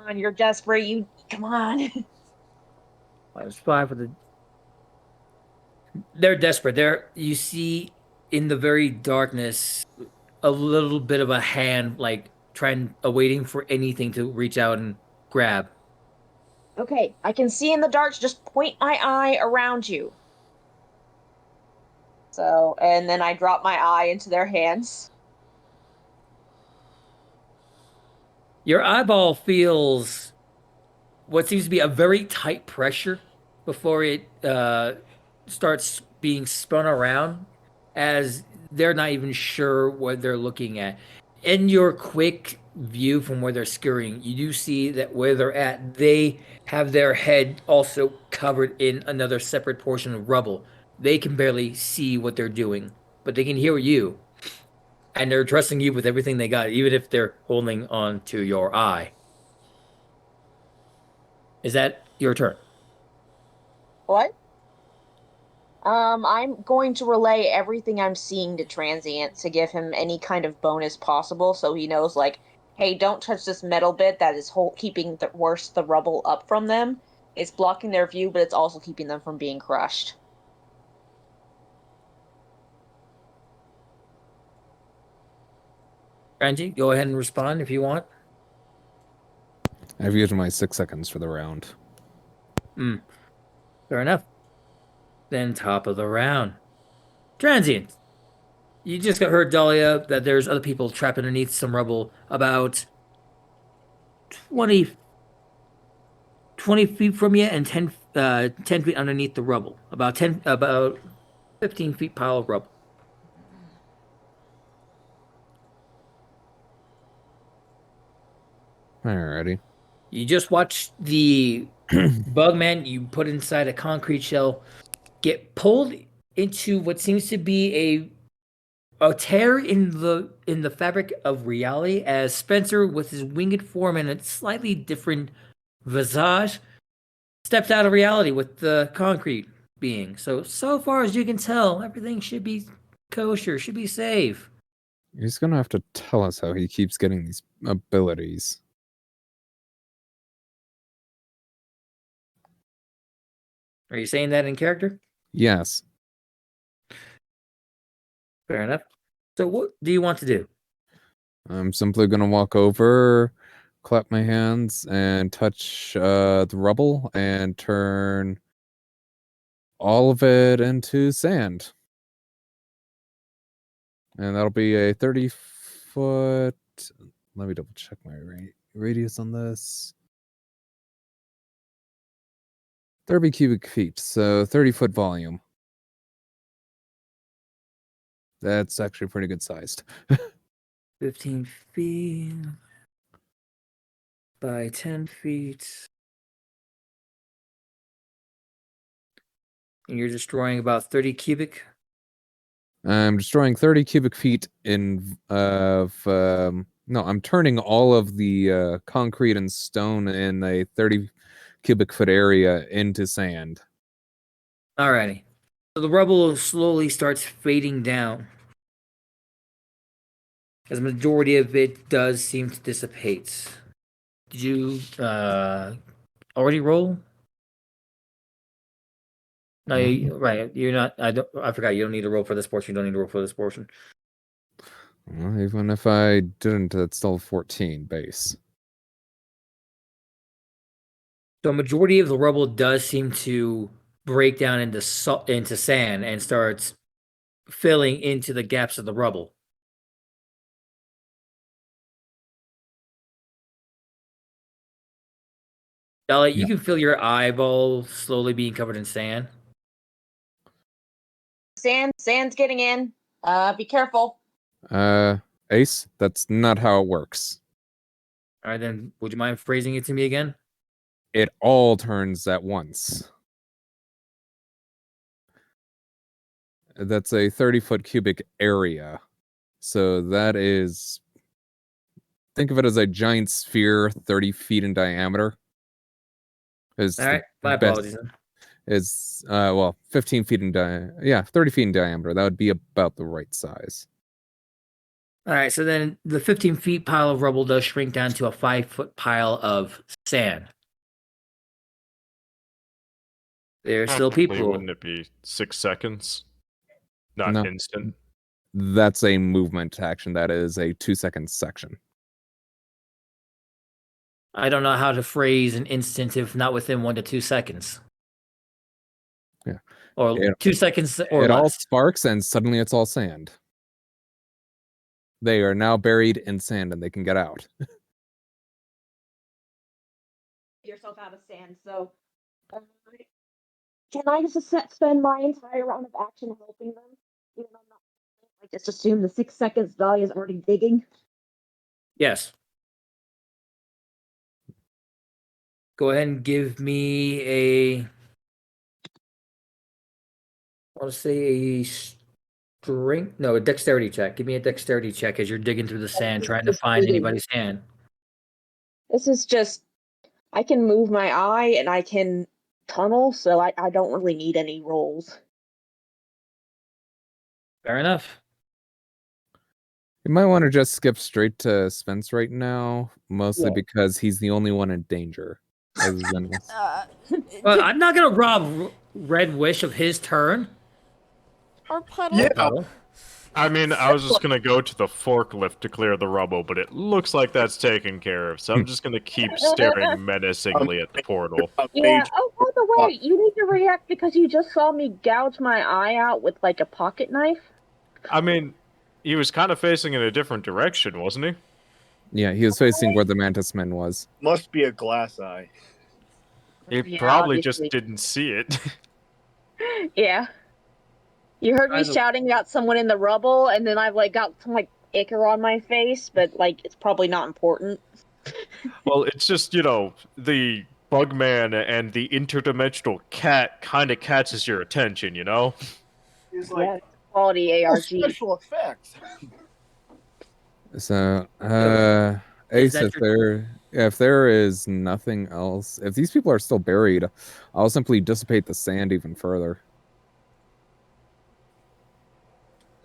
S4: Come on, you're desperate. Come on.
S1: -5 for the. They're desperate. You see in the very darkness a little bit of a hand, like waiting for anything to reach out and grab.
S4: Okay, I can see in the dark. Just point my eye around you. So, and then I drop my eye into their hands.
S1: Your eyeball feels what seems to be a very tight pressure before it starts being spun around, as they're not even sure what they're looking at. In your quick view from where they're scurrying, you do see that where they're at, they have their head also covered in another separate portion of rubble. They can barely see what they're doing, but they can hear you. And they're trusting you with everything they got, even if they're holding on to your eye. Is that your turn?
S4: What? I'm going to relay everything I'm seeing to Transient to give him any kind of bonus possible, so he knows, like, hey, don't touch this metal bit that is keeping the rubble up from them. It's blocking their view, but it's also keeping them from being crushed.
S1: Ranji, go ahead and respond if you want.
S5: I've used my 6 seconds for the round.
S1: Fair enough. Then top of the round. Transient. You just got heard, Dahlia, that there's other people trapped underneath some rubble about 20 feet from you and 10 feet underneath the rubble. About 15 feet pile of rubble.
S5: Alrighty.
S1: You just watched the bugman you put inside a concrete shell get pulled into what seems to be a tear in the fabric of reality, as Spencer, with his winged form and a slightly different visage, steps out of reality with the concrete being. So far as you can tell, everything should be kosher, should be safe.
S5: He's gonna have to tell us how he keeps getting these abilities.
S1: Are you saying that in character?
S5: Yes.
S1: Fair enough. So what do you want to do?
S5: I'm simply gonna walk over, clap my hands, and touch the rubble and turn all of it into sand. And that'll be a 30-foot. Let me double check my radius on this. 30 cubic feet, so 30-foot volume. That's actually pretty good sized.
S1: 15 feet by 10 feet. And you're destroying about 30 cubic.
S5: I'm destroying 30 cubic feet no, I'm turning all of the concrete and stone in a 30 cubic foot area into sand.
S1: Alrighty. So the rubble slowly starts fading down. as the majority of it does seem to dissipate. Did you already roll? No, right. You're not. I forgot. You don't need to roll for this portion. You don't need to roll for this portion.
S5: Well, even if I didn't, that's still 14 base.
S1: So, a majority of the rubble does seem to break down into into sand and starts filling into the gaps of the rubble. Dahlia, you
S5: Yeah.
S1: can feel your eyeball slowly being covered in sand.
S4: Sand's getting in. Be careful.
S5: Ace, that's not how it works.
S1: All right, then, would you mind phrasing it to me again?
S5: It all turns at once. That's a 30-foot cubic area. So that is, think of it as a giant sphere 30 feet in diameter. Is
S1: All right,
S5: the
S1: my
S5: best-
S1: apologies. Then.
S5: Is 15 feet in 30 feet in diameter. That would be about the right size.
S1: All right, so then the 15 feet pile of rubble does shrink down to a 5-foot pile of sand. There's still
S6: Technically,
S1: people.
S6: Wouldn't it be 6 seconds? Not
S5: No.
S6: instant.
S5: That's a movement action. That is a 2-second section.
S1: I don't know how to phrase an instant if not within 1 to 2 seconds.
S5: Yeah.
S1: Or
S5: It-
S1: 2 seconds or
S5: It all
S1: less.
S5: sparks and suddenly it's all sand. They are now buried in sand and they can get out.
S4: Yourself out of sand. So, can I just spend my entire round of action helping them? Even though I'm not. Like, just assume the 6 seconds Dahlia is already digging.
S1: Yes. Go ahead and give me a. I want to say a strength. No, a dexterity check. Give me a dexterity check as you're digging through the sand, trying to find anybody's hand.
S4: This is just. I can move my eye and I can tunnel, so I don't really need any rolls.
S1: Fair enough.
S5: You might want to just skip straight to Spence right now, mostly
S4: Yeah.
S5: because he's the only one in danger. Other than us.
S1: Well, I'm not gonna rob Red Wish of his turn.
S2: Or puddle.
S3: Yeah.
S1: Puddle.
S6: I mean, I was just gonna go to the forklift to clear the rubble, but it looks like that's taken care of, so I'm just gonna keep staring menacingly at the portal.
S4: Yeah. Oh, by the way, you need to react because you just saw me gouge my eye out with like a pocket knife.
S6: I mean, he was kind of facing in a different direction, wasn't he?
S5: Yeah, he was facing where the Mantis Man was.
S3: Must be a glass eye.
S6: He
S4: Yeah,
S6: probably
S4: obviously.
S6: just didn't see it.
S4: Yeah. You heard me
S1: Either-
S4: shouting about someone in the rubble, and then I've like got some like ichor on my face, but like it's probably not important.
S6: Well, it's just, the Bugman and the interdimensional cat kind of catches your attention, you know?
S3: He's
S4: Yeah, quality
S3: oh,
S4: ARG.
S3: special effects.
S5: So,
S1: Is
S5: Ace,
S1: that
S5: if there is nothing else, if these people are still buried, I'll simply dissipate the sand even further.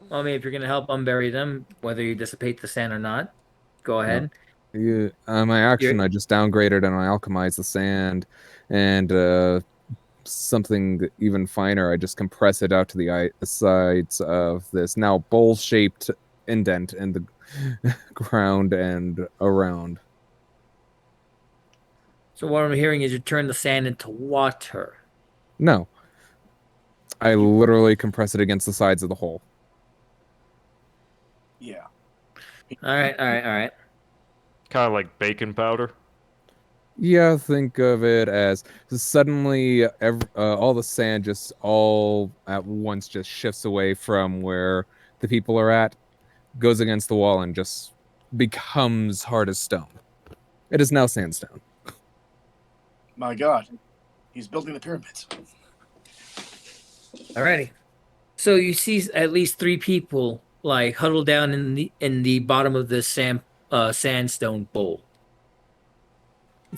S1: Well, I mean, if you're gonna help unbury them, whether you dissipate the sand or not, go ahead.
S5: My action, I just downgraded and I alchemized the sand, and something even finer, I just compress it out to the sides of this now bowl-shaped indent in the ground and around.
S1: So what I'm hearing is you turn the sand into water.
S5: No. I literally compress it against the sides of the hole.
S3: Yeah.
S1: All right.
S6: Kind of like baking powder.
S5: Yeah, think of it as suddenly all the sand just all at once just shifts away from where the people are at, goes against the wall, and just becomes hard as stone. It is now sandstone.
S3: My God. He's building the pyramids.
S1: Alrighty. So you see at least 3 people like huddled down in the bottom of this sandstone bowl.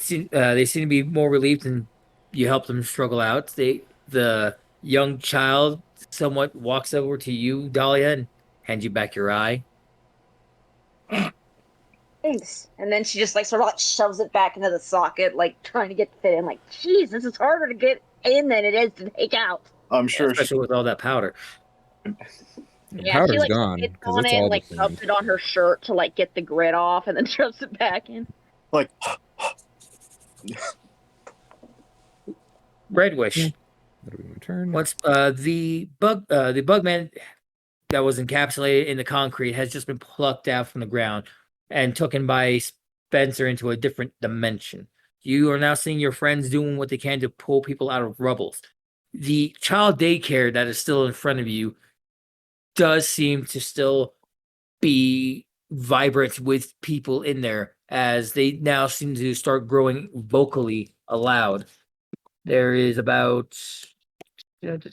S1: They seem to be more relieved, and you help them struggle out. The young child somewhat walks over to you, Dahlia, and hands you back your eye.
S4: Thanks. And then she just like sort of like shoves it back into the socket, like trying to get fit in. Like, geez, this is harder to get in than it is to take out.
S3: I'm sure she,
S1: Especially with all that powder.
S5: The
S4: Yeah, she
S5: powder's
S4: like
S5: gone
S4: spits
S5: because
S4: on
S5: it's
S4: it and
S5: all
S4: like
S5: the
S4: rubs
S5: same.
S4: it on her shirt to like get the grit off, and then shoves it back in.
S3: like,
S1: Red Wish.
S5: That'll be my turn.
S1: Once the bug man that was encapsulated in the concrete has just been plucked out from the ground and taken by Spencer into a different dimension. You are now seeing your friends doing what they can to pull people out of rubbles. The child daycare that is still in front of you does seem to still be vibrant with people in there, as they now seem to start growing vocally aloud. There is about 8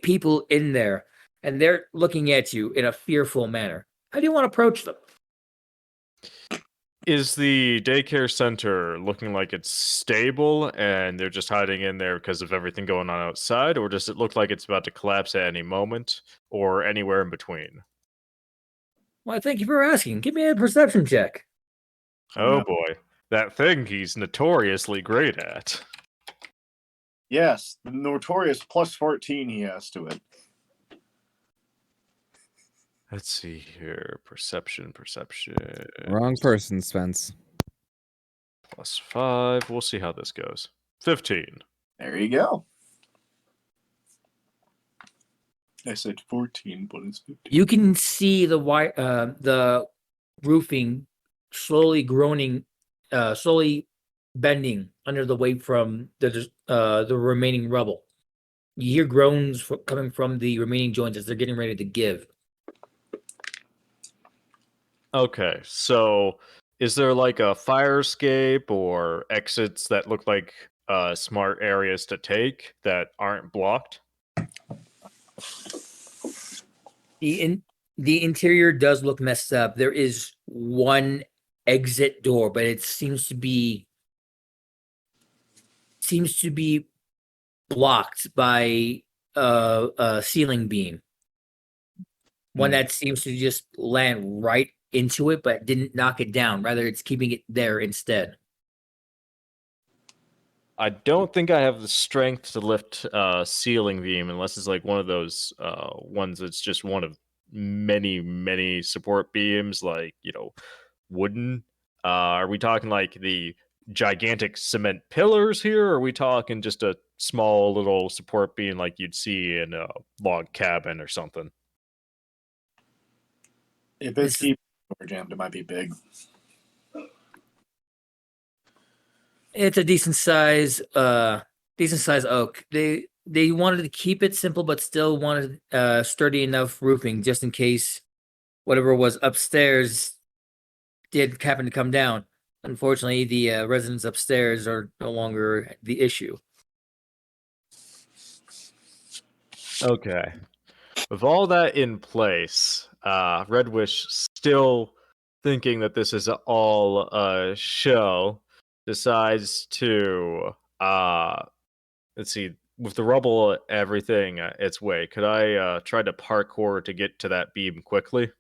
S1: people in there, and they're looking at you in a fearful manner. How do you want to approach them?
S6: Is the daycare center looking like it's stable and they're just hiding in there because of everything going on outside, or does it look like it's about to collapse at any moment, or anywhere in between?
S1: Well, thank you for asking. Give me a perception check.
S6: Oh
S3: no.
S6: boy, that thing he's notoriously great at.
S3: yes, the notorious plus 14 he has to it.
S6: Let's see here. Perception.
S5: Wrong person, Spence.
S6: +5. We'll see how this goes. 15.
S3: There you go. I said 14, but it's 15.
S1: You can see the roofing slowly groaning, slowly bending under the weight from the remaining rubble. You hear groans coming from the remaining joints as they're getting ready to give.
S6: Okay, so is there like a fire escape or exits that look like smart areas to take that aren't blocked?
S1: The interior does look messed up. There is one exit door, but it seems to be blocked by a ceiling beam. One that seems to just land right into it, but didn't knock it down. Rather, it's keeping it there instead.
S6: I don't think I have the strength to lift ceiling beam unless it's like one of those ones that's just one of many support beams, like, wooden. Are we talking like the gigantic cement pillars here, or are we talking just a small little support beam like you'd see in a log cabin or something?
S3: If
S1: This
S3: it's
S1: is-
S3: keep jammed, it might be big.
S1: It's a decent size oak. They wanted to keep it simple, but still wanted sturdy enough roofing just in case whatever was upstairs did happen to come down. Unfortunately, the residents upstairs are no longer the issue.
S6: Okay. With all that in place, Red Wish still thinking that this is all a show, decides to let's see, with the rubble everything its way, could I try to parkour to get to that beam quickly?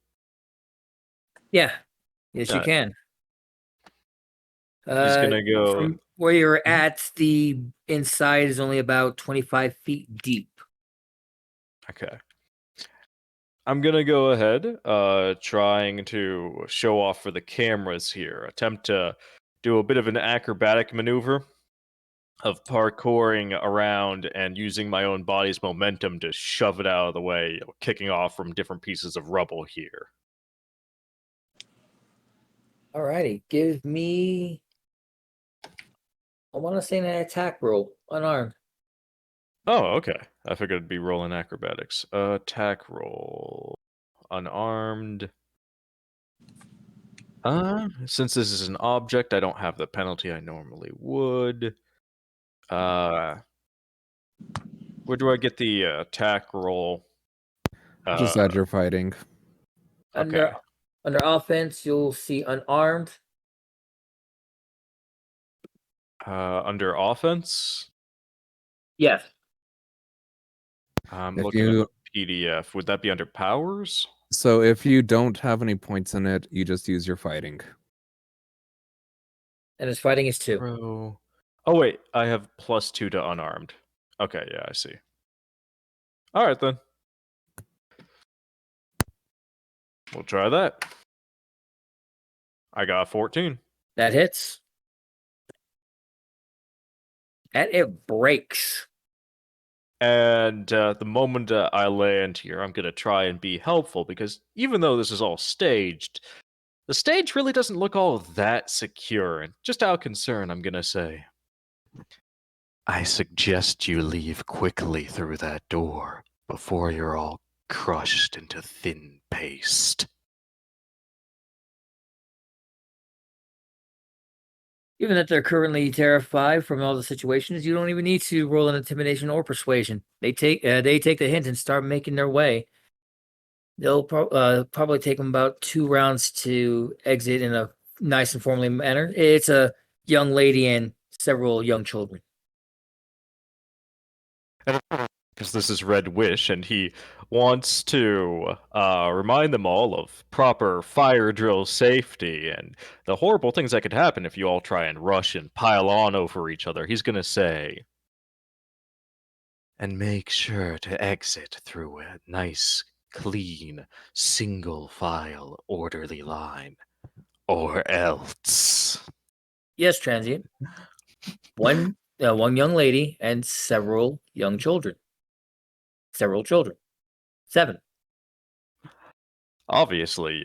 S1: Yeah, yes, you
S6: Got it.
S1: can.
S6: He's gonna go.
S1: From where you're at. The inside is only about 25 feet deep.
S6: Okay. I'm gonna go ahead, trying to show off for the cameras here. Attempt to do a bit of an acrobatic maneuver of parkouring around and using my own body's momentum to shove it out of the way, kicking off from different pieces of rubble here.
S1: Alrighty, give me. I want to say an attack roll, unarmed.
S6: Oh, okay. I figured it'd be rolling acrobatics. Attack roll. Unarmed. Since this is an object, I don't have the penalty I normally would. Where do I get the attack roll?
S5: Just as you're fighting.
S6: Okay.
S1: Under offense, you'll see unarmed.
S6: Under offense,
S1: Yes.
S6: I'm
S5: If
S6: looking
S5: you-
S6: at the PDF. Would that be under powers?
S5: So if you don't have any points in it, you just use your fighting.
S1: And his fighting is 2.
S6: Bro. Oh wait, I have +2 to unarmed. Okay, yeah, I see. All right then. We'll try that. I got 14.
S1: That hits. And it breaks.
S6: And the moment I land here, I'm going to try and be helpful because even though this is all staged, the stage really doesn't look all that secure. And just out of concern, I'm going to say, I suggest you leave quickly through that door before you're all crushed into thin paste.
S1: Even if they're currently terrified from all the situations, you don't even need to roll an intimidation or persuasion. They take the hint and start making their way. They'll probably take them about 2 rounds to exit in a nice and formally manner. It's a young lady and several young children.
S6: Because this is Red Wish, and he wants to remind them all of proper fire drill safety and the horrible things that could happen if you all try and rush and pile on over each other. He's going to say, and make sure to exit through a nice, clean, single file, orderly line, or else.
S1: Yes, transient. One young lady and several young children. Several children. 7.
S6: Obviously,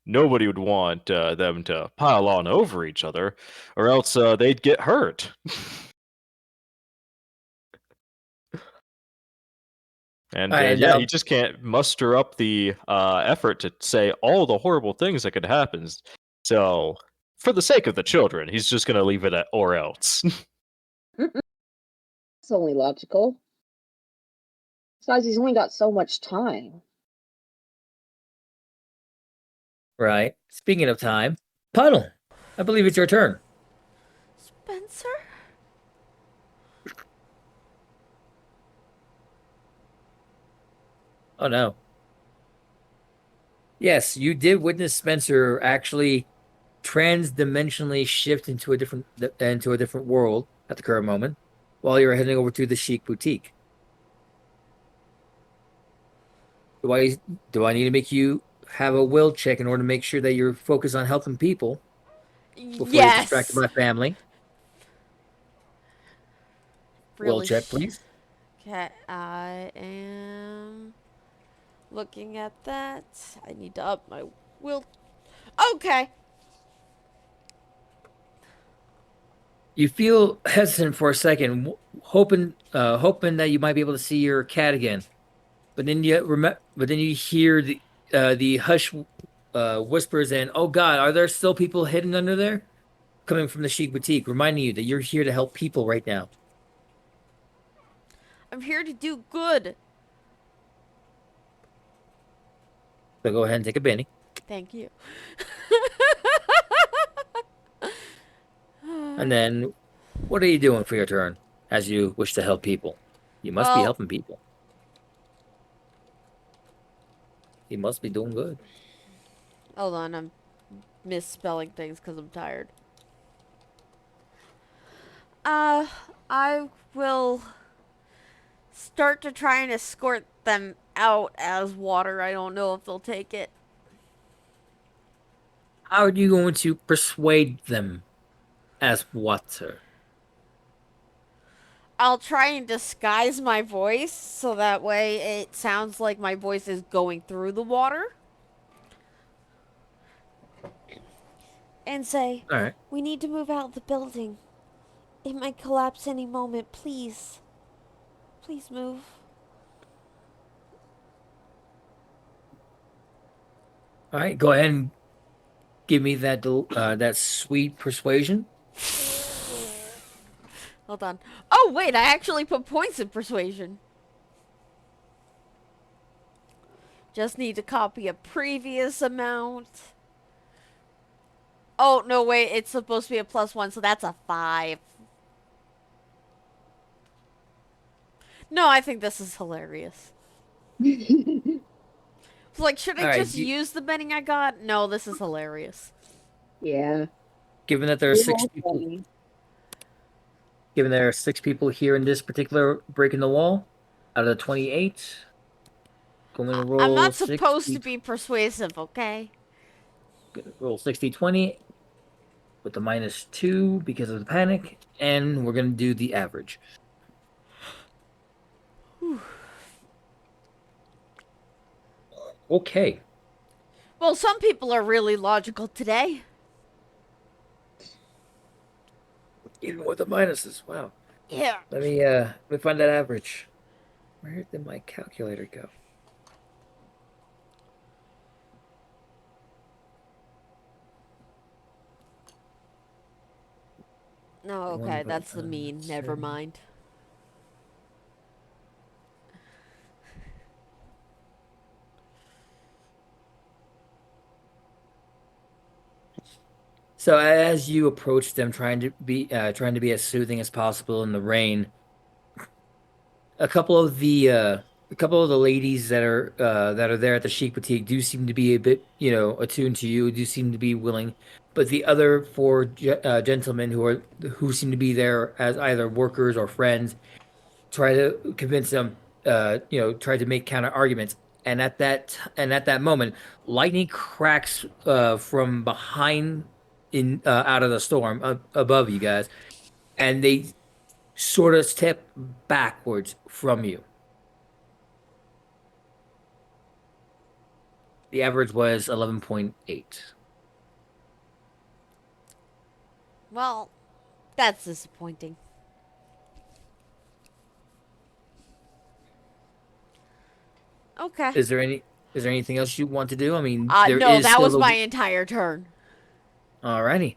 S6: nobody would want them to pile on over each other, or else they'd get hurt. And
S1: Alright,
S6: he just can't muster up the effort to say all the horrible things that could happen. So, for the sake of the children, he's just going to leave it at or else.
S4: It's only logical. Besides, he's only got so much time.
S1: right. Speaking of time, Puddle, I believe it's your turn.
S2: Spencer?
S1: Oh no. Yes, you did witness Spencer actually trans-dimensionally shift into a different world at the current moment, while you're heading over to the Chic Boutique. Do I need to make you have a will check in order to make sure that you're focused on helping people before you're distracted by family? Will check, please.
S2: Okay, I am looking at that. I need to up my will. Okay.
S1: You feel hesitant for a second, hoping that you might be able to see your cat again, but then you hear the hush whispers and, oh God, are there still people hidden under there? Coming from the Chic Boutique, reminding you that you're here to help people right now.
S2: I'm here to do good.
S1: So go ahead and take a Benny.
S2: Thank you.
S1: And then, what are you doing for your turn as you wish to help people? You must be
S2: Well-
S1: helping people. You must be doing good.
S2: Hold on, I'm misspelling things because I'm tired. I will start to try and escort them out as water. I don't know if they'll take it.
S1: How are you going to persuade them as water?
S2: I'll try and disguise my voice so that way it sounds like my voice is going through the water. And say,
S1: All right.
S2: we need to move out of the building. It might collapse any moment. Please. Please move.
S1: All right. Go ahead and give me that that sweet persuasion.
S2: Hold on. Oh, wait, I actually put points in persuasion. Just need to copy a previous amount. Oh, no, wait, it's supposed to be a +1, so that's a 5. No, I think this is hilarious. It's like, should I
S1: Alright,
S2: just use the bedding I got? No, this is hilarious.
S4: Yeah.
S1: given that there are six people, given there are 6 people here in this particular break in the wall, out of the 28, going to roll
S2: I'm not
S1: 60,
S2: supposed to be persuasive, okay?
S1: roll 60-20 with the -2 because of the panic, and we're gonna do the average. Okay.
S2: Well, some people are really logical today.
S1: Even with the minuses, wow.
S2: Yeah.
S1: Let me find that average. Where did my calculator go?
S2: No, okay, that's the mean. Never mind.
S1: So as you approach them, trying to be as soothing as possible in the rain, a couple of the ladies that are there at the Chic Boutique do seem to be a bit, attuned to you, do seem to be willing, but the other four gentlemen who seem to be there as either workers or friends try to convince them, try to make counter arguments. And at that moment, lightning cracks from behind in out of the storm above you guys, and they sort of step backwards from you. The average was 11.8.
S2: Well, that's disappointing. Okay.
S1: Is there anything else you want to do? I mean, there
S2: No,
S1: is
S2: that
S1: still
S2: was
S1: the
S2: my entire turn.
S1: Alrighty.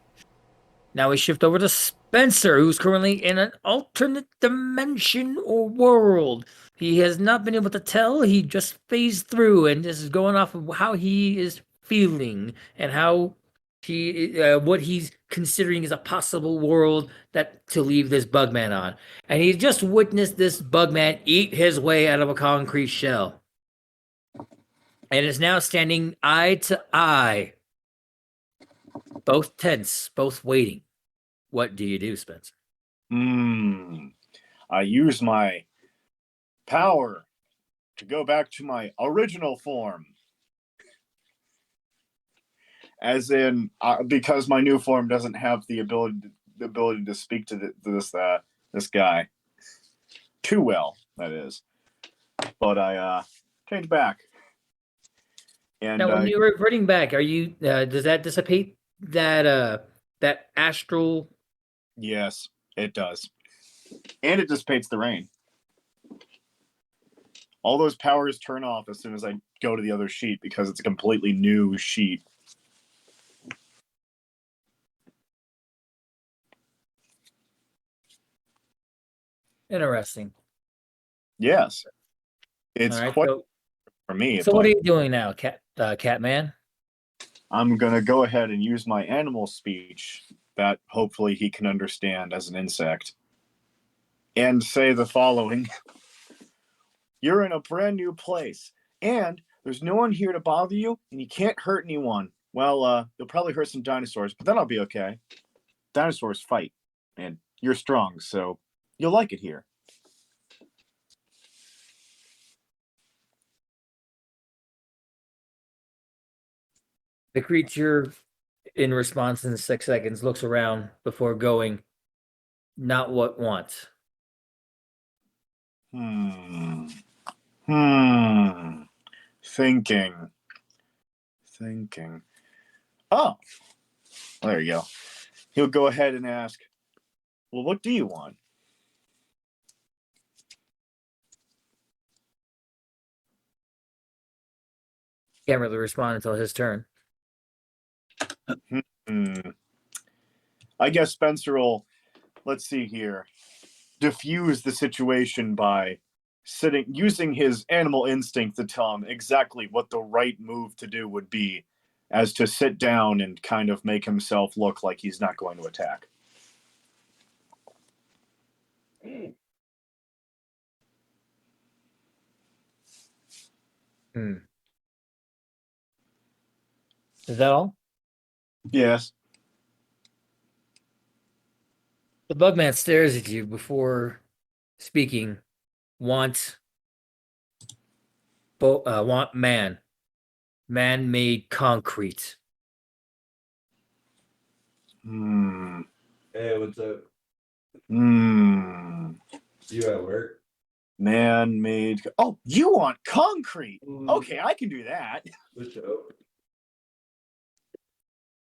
S1: Now we shift over to Spencer, who's currently in an alternate dimension or world. He has not been able to tell. He just phased through and this is going off of how he is feeling and how what he's considering is a possible world that to leave this Bugman on. And he just witnessed this Bugman eat his way out of a concrete shell. And is now standing eye to eye. Both tense, both waiting. What do you do, Spencer?
S3: I use my power to go back to my original form. As in, because my new form doesn't have the ability to speak to this guy too well. That is, but I change back. And
S1: Now, when you're reverting back, are you? Does that dissipate that astral?
S3: yes, it does, and it dissipates the rain. All those powers turn off as soon as I go to the other sheet because it's a completely new sheet.
S1: Interesting.
S3: Yes, it's
S1: All right.
S3: quite
S1: So,
S3: for me.
S1: so what
S3: but
S1: are you doing now, Catman?
S3: I'm gonna go ahead and use my animal speech that hopefully he can understand as an insect, and say the following: You're in a brand new place, and there's no one here to bother you, and you can't hurt anyone. Well, you'll probably hurt some dinosaurs, but then I'll be okay. Dinosaurs fight, and you're strong, so you'll like it here.
S1: The creature, in response in 6 seconds, looks around before going. Not what wants.
S3: Hmm. Thinking. Oh, there you go. He'll go ahead and ask, well, what do you want?
S1: Can't really respond until his turn.
S3: I guess Spencer will, let's see here, diffuse the situation by using his animal instinct to tell him exactly what the right move to do would be, as to sit down and kind of make himself look like he's not going to attack.
S1: Is that all?
S3: Yes.
S1: The Bugman stares at you before speaking. Want man. Man-made concrete.
S3: Hmm.
S7: Hey, what's up?
S3: Hmm.
S7: You at work?
S3: Man-made. Oh, you want concrete?
S7: Mm.
S3: Okay, I can do that.
S7: What's up?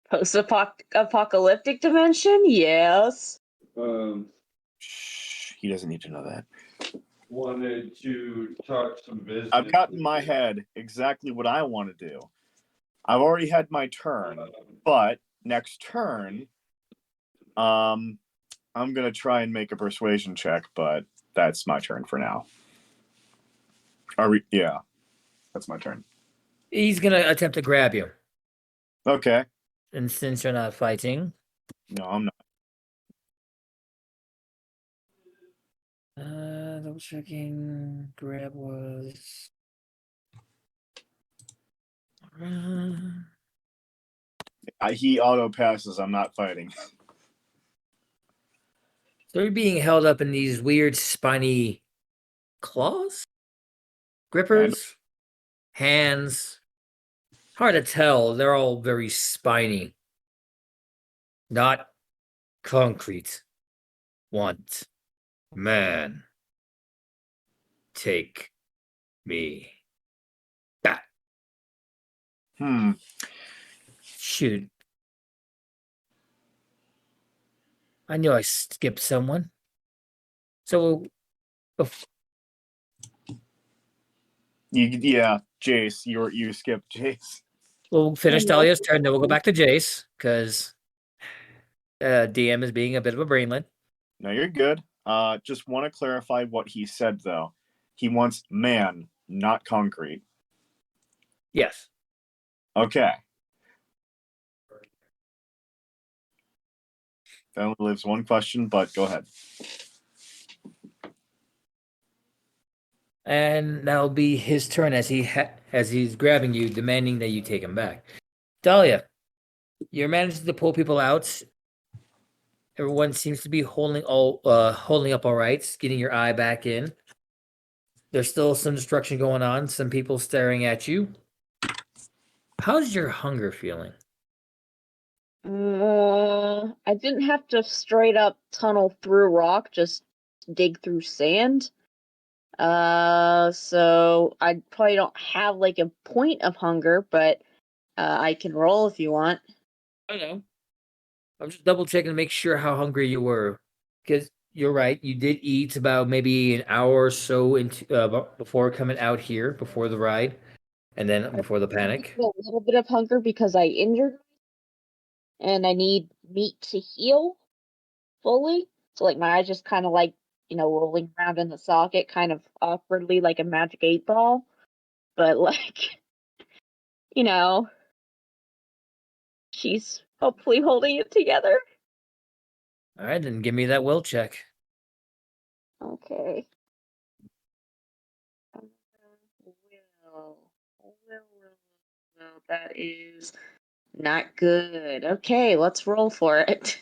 S4: Post-apocalyptic dimension? Yes.
S3: Shh, he doesn't need to know that.
S7: Wanted to talk some business.
S3: I've got in
S7: with
S3: my
S7: you.
S3: head exactly what I want to do. I've already had my turn, but next turn, I'm gonna try and make a persuasion check, but that's my turn for now. Are we? Yeah, that's my turn.
S1: He's gonna attempt to grab you.
S3: Okay.
S1: And since you're not fighting,
S3: No, I'm not.
S1: double checking. Grab was.
S3: He auto passes. I'm not fighting.
S1: So you're being held up in these weird spiny claws, grippers, hands. Hard to tell. They're all very spiny, not concrete. Want man, take me back.
S3: Hmm.
S1: Shoot. I knew I skipped someone. So,
S3: Yeah, Jace. You skipped Jace.
S1: we'll finish
S4: Yeah.
S1: Dahlia's turn, then we'll go back to Jace, because DM is being a bit of a brainlet.
S3: No, you're good. Just want to clarify what he said though. He wants man, not concrete.
S1: Yes.
S3: Okay. That only leaves one question, but go ahead.
S1: And that'll be his turn as he's grabbing you, demanding that you take him back. Dahlia, you're managing to pull people out. Everyone seems to be holding up all right, getting your eye back in. There's still some destruction going on, some people staring at you. How's your hunger feeling?
S4: I didn't have to straight up tunnel through rock, just dig through sand. So I probably don't have like a point of hunger, but I can roll if you want.
S1: I know. I'm just double checking to make sure how hungry you were, because you're right. You did eat about maybe an hour or so into before coming out here, before the ride, and then before the panic.
S4: A little bit of hunger because I injured, and I need meat to heal fully. So like my eyes just kind of like rolling around in the socket, kind of awkwardly like a magic 8-ball, but like you know, she's hopefully holding it together.
S1: All right, then give me that will check.
S4: Okay. Will. That is not good. Okay, let's roll for it.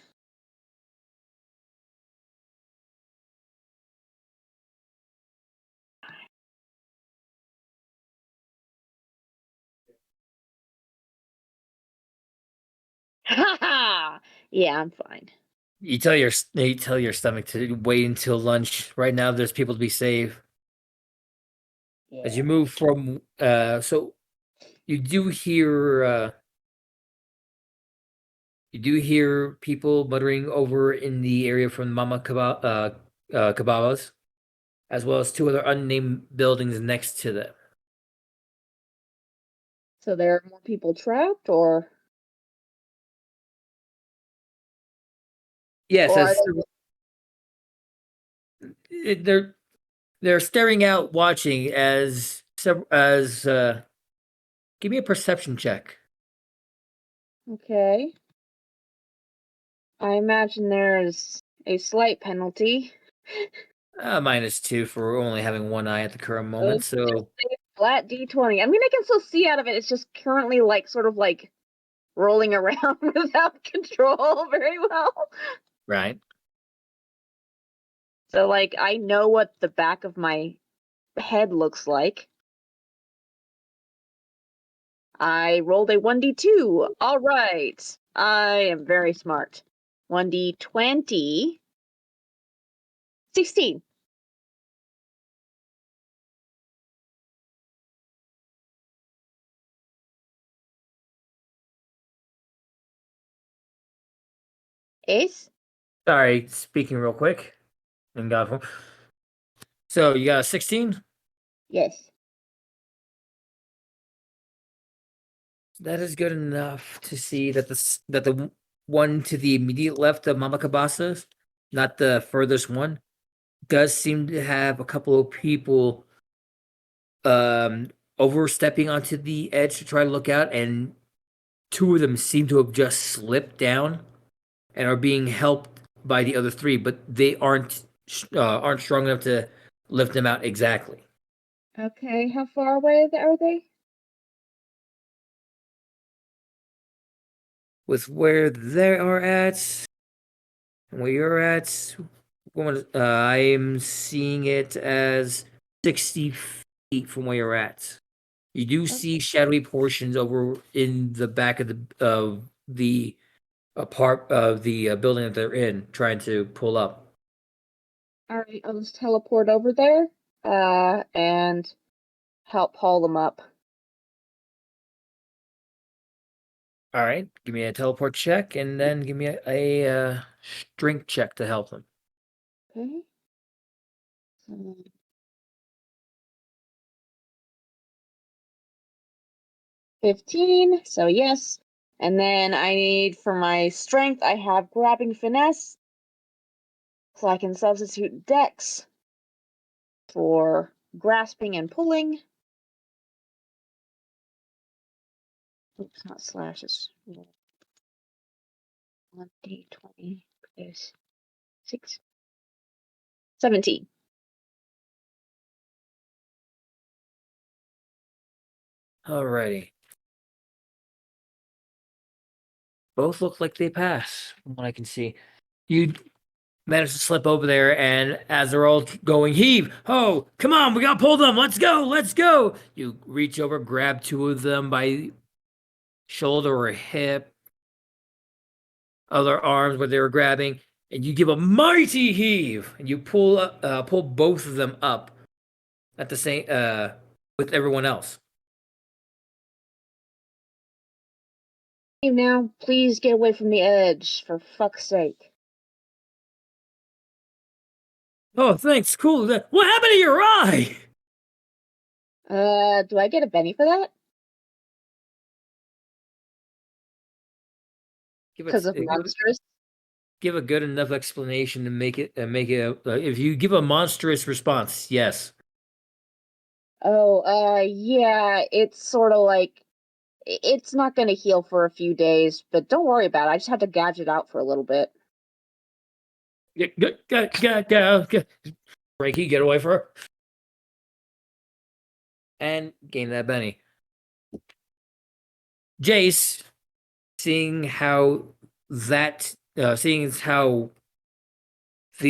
S4: Haha! Yeah, I'm fine.
S1: You tell your stomach to wait until lunch. Right now, there's people to be saved.
S4: Yeah.
S1: As you move from, so you do hear people muttering over in the area from Mama Kababa's, as well as two other unnamed buildings next to them.
S4: So there are more people trapped, or
S1: Yes,
S4: Or
S1: as they're staring out, watching as give me a perception check.
S4: okay. I imagine there's a slight penalty.
S1: -2 for only having one eye at the current moment. So
S4: Flat D20. I mean, I can still see out of it. It's just currently like sort of like rolling around without control very well.
S1: Right.
S4: So, like, I know what the back of my head looks like. I rolled a 1d2. All right. I am very smart. 1d20. 16. Ace?
S1: Sorry, speaking real quick. In God. So you got a 16?
S4: Yes.
S1: That is good enough to see that the one to the immediate left of Mama Cabasa's, not the furthest one, does seem to have a couple of people overstepping onto the edge to try to look out, and two of them seem to have just slipped down and are being helped by the other three, but they aren't strong enough to lift them out exactly.
S4: Okay, how far away are they?
S1: With where they are at and where you're at, I am seeing it as 60 feet from where you're at. You do see shadowy portions over in the back of the part of the building that they're in, trying to pull up.
S4: All right, I'll just teleport over there, and help haul them up.
S1: All right, give me a teleport check, and then give me a strength check to help them.
S4: Okay. 15, so yes. And then I need for my strength, I have grabbing finesse. So I can substitute dex for grasping and pulling. Oops, not slash, it's 1d20 is 6. 17.
S1: Alrighty. Both look like they pass, from what I can see. You manage to slip over there, and as they're all going, heave, ho, come on, we gotta pull them, let's go. You reach over, grab two of them by shoulder or hip, other arms where they were grabbing, and you give a mighty heave, and you pull both of them up at the same with everyone else.
S4: Now, please get away from the edge, for fuck's sake.
S1: Oh, thanks, cool. What happened to your eye?
S4: Do I get a Benny for that? Because of monsters?
S1: Give a good enough explanation to make it if you give a monstrous response, yes.
S4: Oh, yeah, it's sort of like, it's not going to heal for a few days, but don't worry about it. I just have to gouge it out for a little bit.
S1: Frankie, get away from her. And gain that Benny. Jace, seeing how the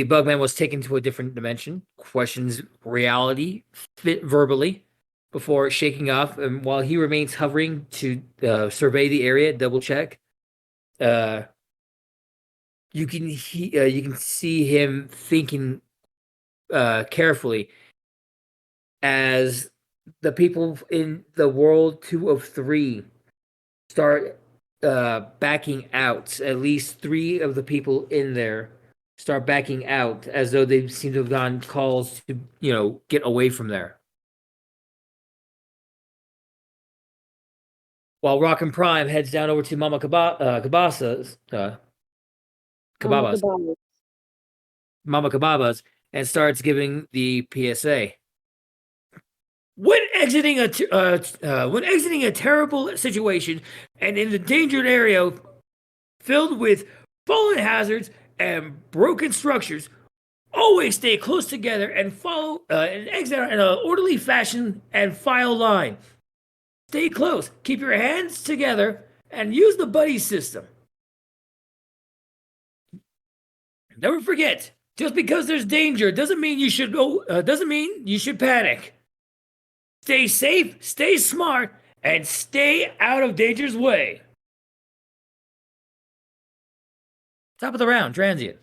S1: Bugman was taken to a different dimension, questions reality verbally before shaking off. And while he remains hovering to survey the area, double check, you can see him thinking carefully as the people in the world 2 of 3 start backing out. At least 3 of the people in there start backing out, as though they seem to have gotten calls to, get away from there. While Rock and Prime heads down over to Mama Cabasa's, Mama Cababa's, and starts giving the PSA. When exiting a terrible situation and in a dangerous area filled with fallen hazards and broken structures, always stay close together and follow and exit in an orderly fashion and file line. Stay close. Keep your hands together and use the buddy system. Never forget, just because there's danger doesn't mean you should panic. Stay safe, stay smart, and stay out of danger's way. Top of the round, transient.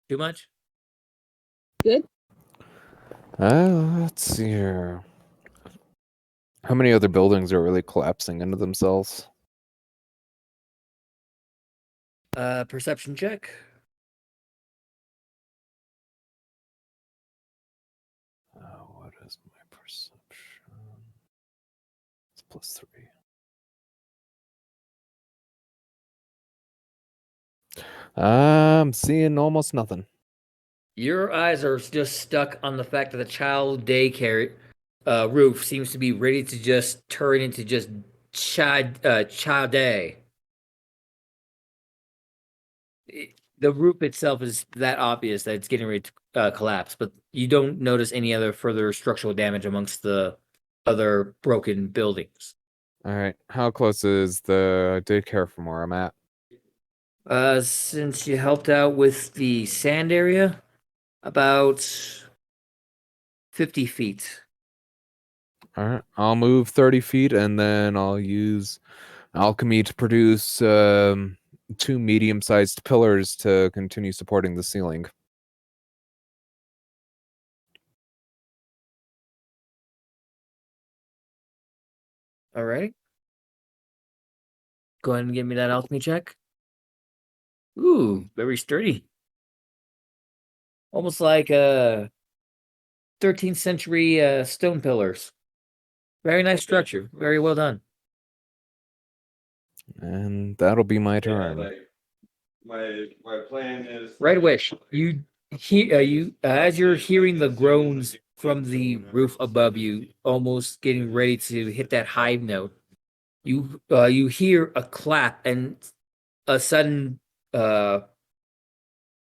S1: Too much?
S4: Good.
S5: Let's see here. How many other buildings are really collapsing into themselves?
S1: Perception check.
S5: What is my perception? It's +3. I'm seeing almost nothing.
S1: Your eyes are just stuck on the fact that the child daycare roof seems to be ready to just turn into just child day. The roof itself is that obvious that it's getting ready to collapse, but you don't notice any other further structural damage amongst the other broken buildings.
S5: All right. How close is the daycare from where I'm at?
S1: Since you helped out with the sand area, about 50 feet.
S5: All right. I'll move 30 feet and then I'll use alchemy to produce 2 medium-sized pillars to continue supporting the ceiling.
S1: All right. Go ahead and give me that alchemy check. Ooh, very sturdy. Almost like 13th century stone pillars. Very nice structure. Very well done.
S5: And that'll be my turn.
S7: My plan is
S1: Right wish. You as you're hearing the groans from the roof above you, almost getting ready to hit that high note. You hear a clap and a sudden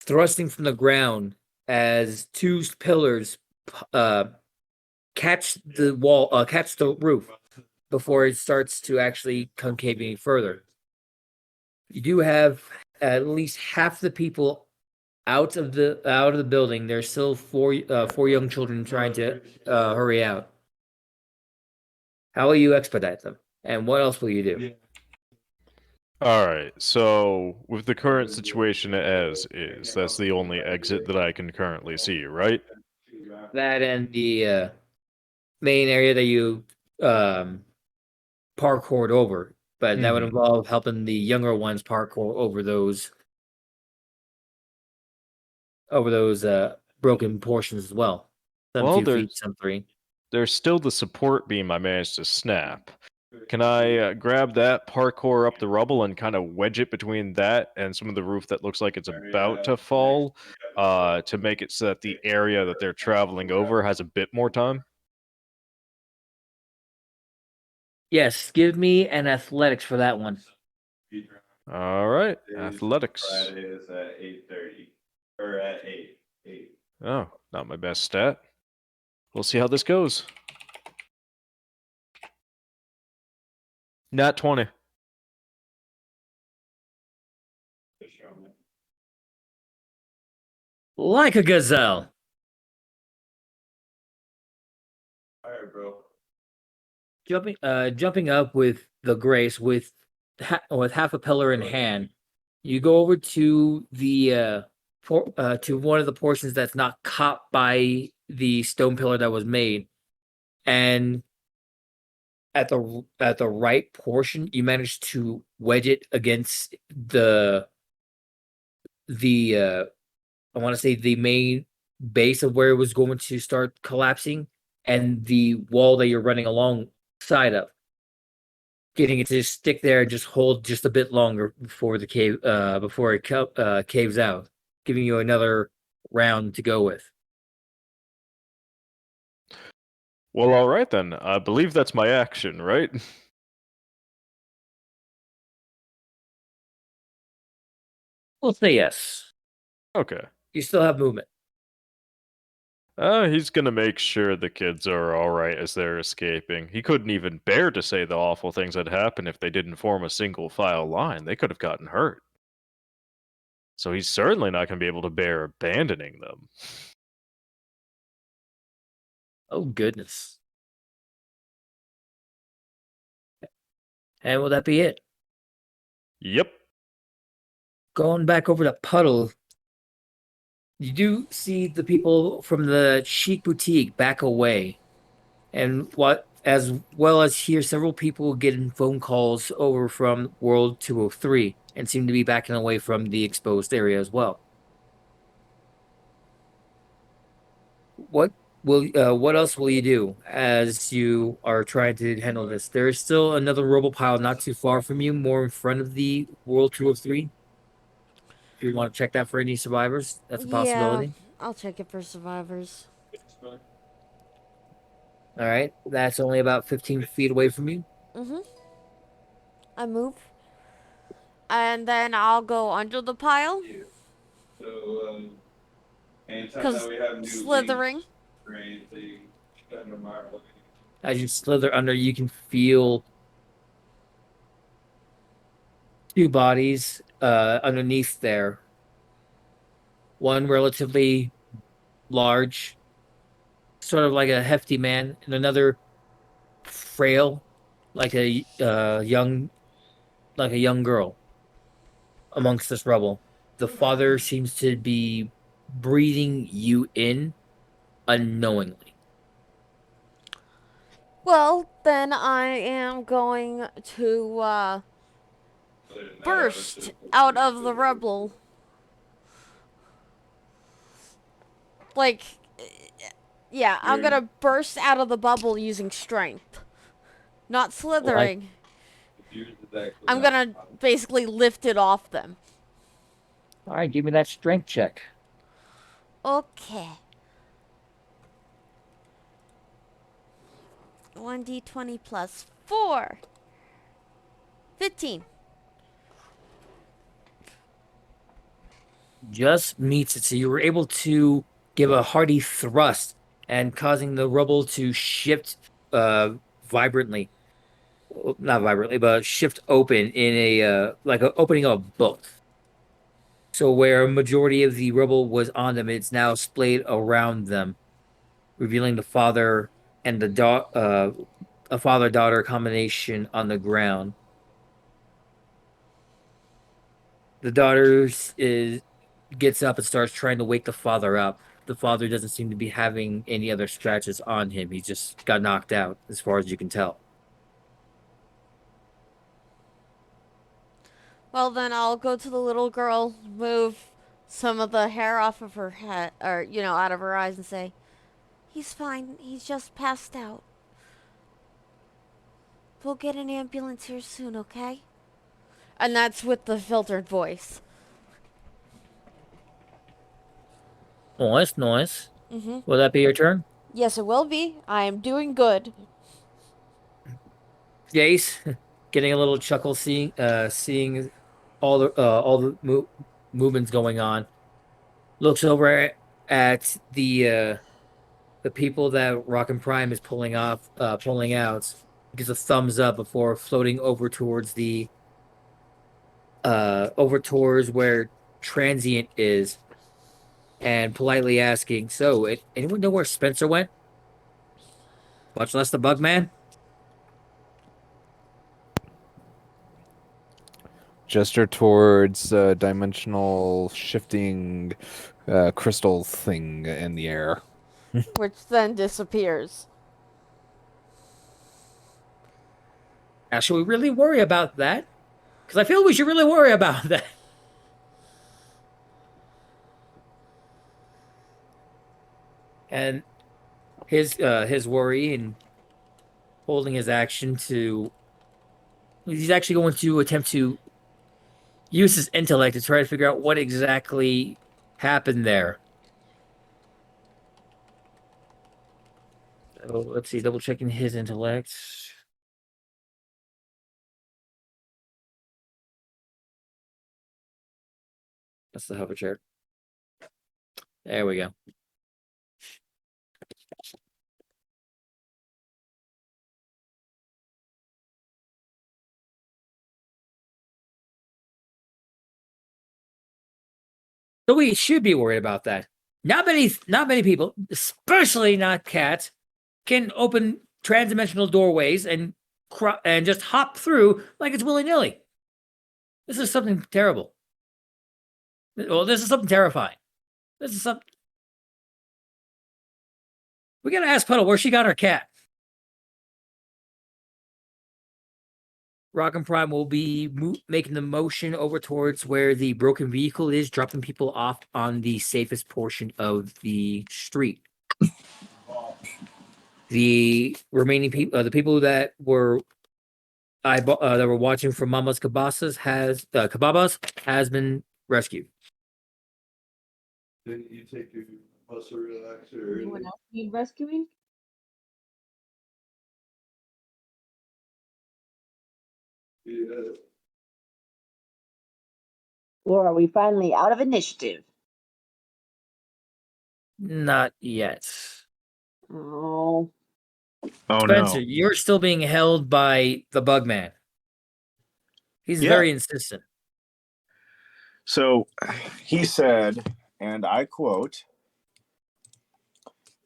S1: thrusting from the ground as 2 pillars catch the wall, catch the roof before it starts to actually concave any further. You do have at least half the people out of the building. There's still four young children trying to hurry out. How will you expedite them? And what else will you do?
S6: All right. So, with the current situation as is, that's the only exit that I can currently see, right?
S1: That and the main area that you parkoured over, but that would involve helping the younger ones parkour over those broken portions as well. Some
S6: Well,
S1: 2 feet, some 3.
S6: There's still the support beam I managed to snap. Can I grab that, parkour up the rubble, and kind of wedge it between that and some of the roof that looks like it's about to fall, to make it so that the area that they're traveling over has a bit more time?
S1: Yes, give me an athletics for that one.
S6: All right, athletics.
S7: Friday is at 8:30 or at 8.
S6: Oh, not my best stat. We'll see how this goes. Nat 20.
S1: Like a gazelle.
S7: All right, bro.
S1: Jumping up with the grace with half a pillar in hand, you go over to the to one of the portions that's not caught by the stone pillar that was made, and at the right portion, you manage to wedge it against the I want to say the main base of where it was going to start collapsing, and the wall that you're running alongside of, getting it to just stick there and just hold just a bit longer before the before it caves out, giving you another round to go with.
S6: Well, all right then. I believe that's my action, right?
S1: We'll say yes.
S6: Okay.
S1: You still have movement.
S6: He's gonna make sure the kids are alright as they're escaping. He couldn't even bear to say the awful things that happened if they didn't form a single file line. They could have gotten hurt. So he's certainly not gonna be able to bear abandoning them.
S1: Oh goodness. And will that be it?
S6: Yep.
S1: Going back over to Puddle, you do see the people from the Chic Boutique back away, and what as well as hear several people getting phone calls over from World 203 and seem to be backing away from the exposed area as well. What else will you do as you are trying to handle this? There is still another rubble pile not too far from you, more in front of the World 203. If you want to check that for any survivors, that's a possibility.
S2: I'll check it for survivors.
S1: All right, that's only about 15 feet away from you.
S2: Mm-hmm. I move. And then I'll go under the pile.
S7: So, anytime
S2: 'Cause
S7: that we have new
S2: slithering.
S7: leaks or anything, kind of marvel.
S1: As you slither under, you can feel two bodies underneath there. One relatively large, sort of like a hefty man, and another frail, like a young girl. Amongst this rubble, the father seems to be breathing you in unknowingly.
S2: Well, then I am going to burst out of the rubble. Like, yeah, I'm gonna burst out of the bubble using strength. Not slithering. I'm gonna basically lift it off them.
S1: All right, give me that strength check.
S2: Okay. 1d20 plus 4. 15.
S1: Just meets it. So you were able to give a hearty thrust and causing the rubble to shift vibrantly. Well, not vibrantly, but shift open in a like a opening of a book. So where a majority of the rubble was on them, it's now splayed around them, revealing the father and a father-daughter combination on the ground. The daughter gets up and starts trying to wake the father up. The father doesn't seem to be having any other scratches on him. He just got knocked out, as far as you can tell.
S2: Well, then I'll go to the little girl, move some of the hair off of her head, or, out of her eyes, and say, "He's fine. He's just passed out. We'll get an ambulance here soon, okay?" And that's with the filtered voice.
S1: Nice, nice.
S2: Mm-hmm.
S1: Will that be your turn?
S2: Yes, it will be. I am doing good.
S1: Jace, getting a little chuckle seeing all the movements going on, looks over at the people that Rock and Prime is pulling out, gives a thumbs up before floating over towards where Transient is, and politely asking, "So, anyone know where Spencer went? Much less the Bugman?"
S5: Gesture towards dimensional shifting crystal thing in the air.
S2: Which then disappears.
S1: Now, should we really worry about that? Because I feel we should really worry about that. And his worry and holding his action he's actually going to attempt to use his intellect to try to figure out what exactly happened there. So let's see, double checking his intellect. That's the hover chart. There we go. So we should be worried about that. Not many people, especially not cats, can open transdimensional doorways and just hop through like it's willy-nilly. This is something terrible. Well, this is something terrifying. This is something. We gotta ask Puddle where she got her cat. Rock and Prime will be making the motion over towards where the broken vehicle is, dropping people off on the safest portion of the street. The remaining people, the people that were that were watching from Mama's Cabazas has been rescued.
S7: Didn't you take your muscle relaxer?
S4: Anyone else need rescuing?
S7: Yeah.
S4: Or are we finally out of initiative?
S1: Not yet.
S4: Oh.
S3: Oh
S1: Spencer, you're still being held by the Bugman. He's
S3: Yeah.
S1: very insistent.
S3: So he said, and I quote,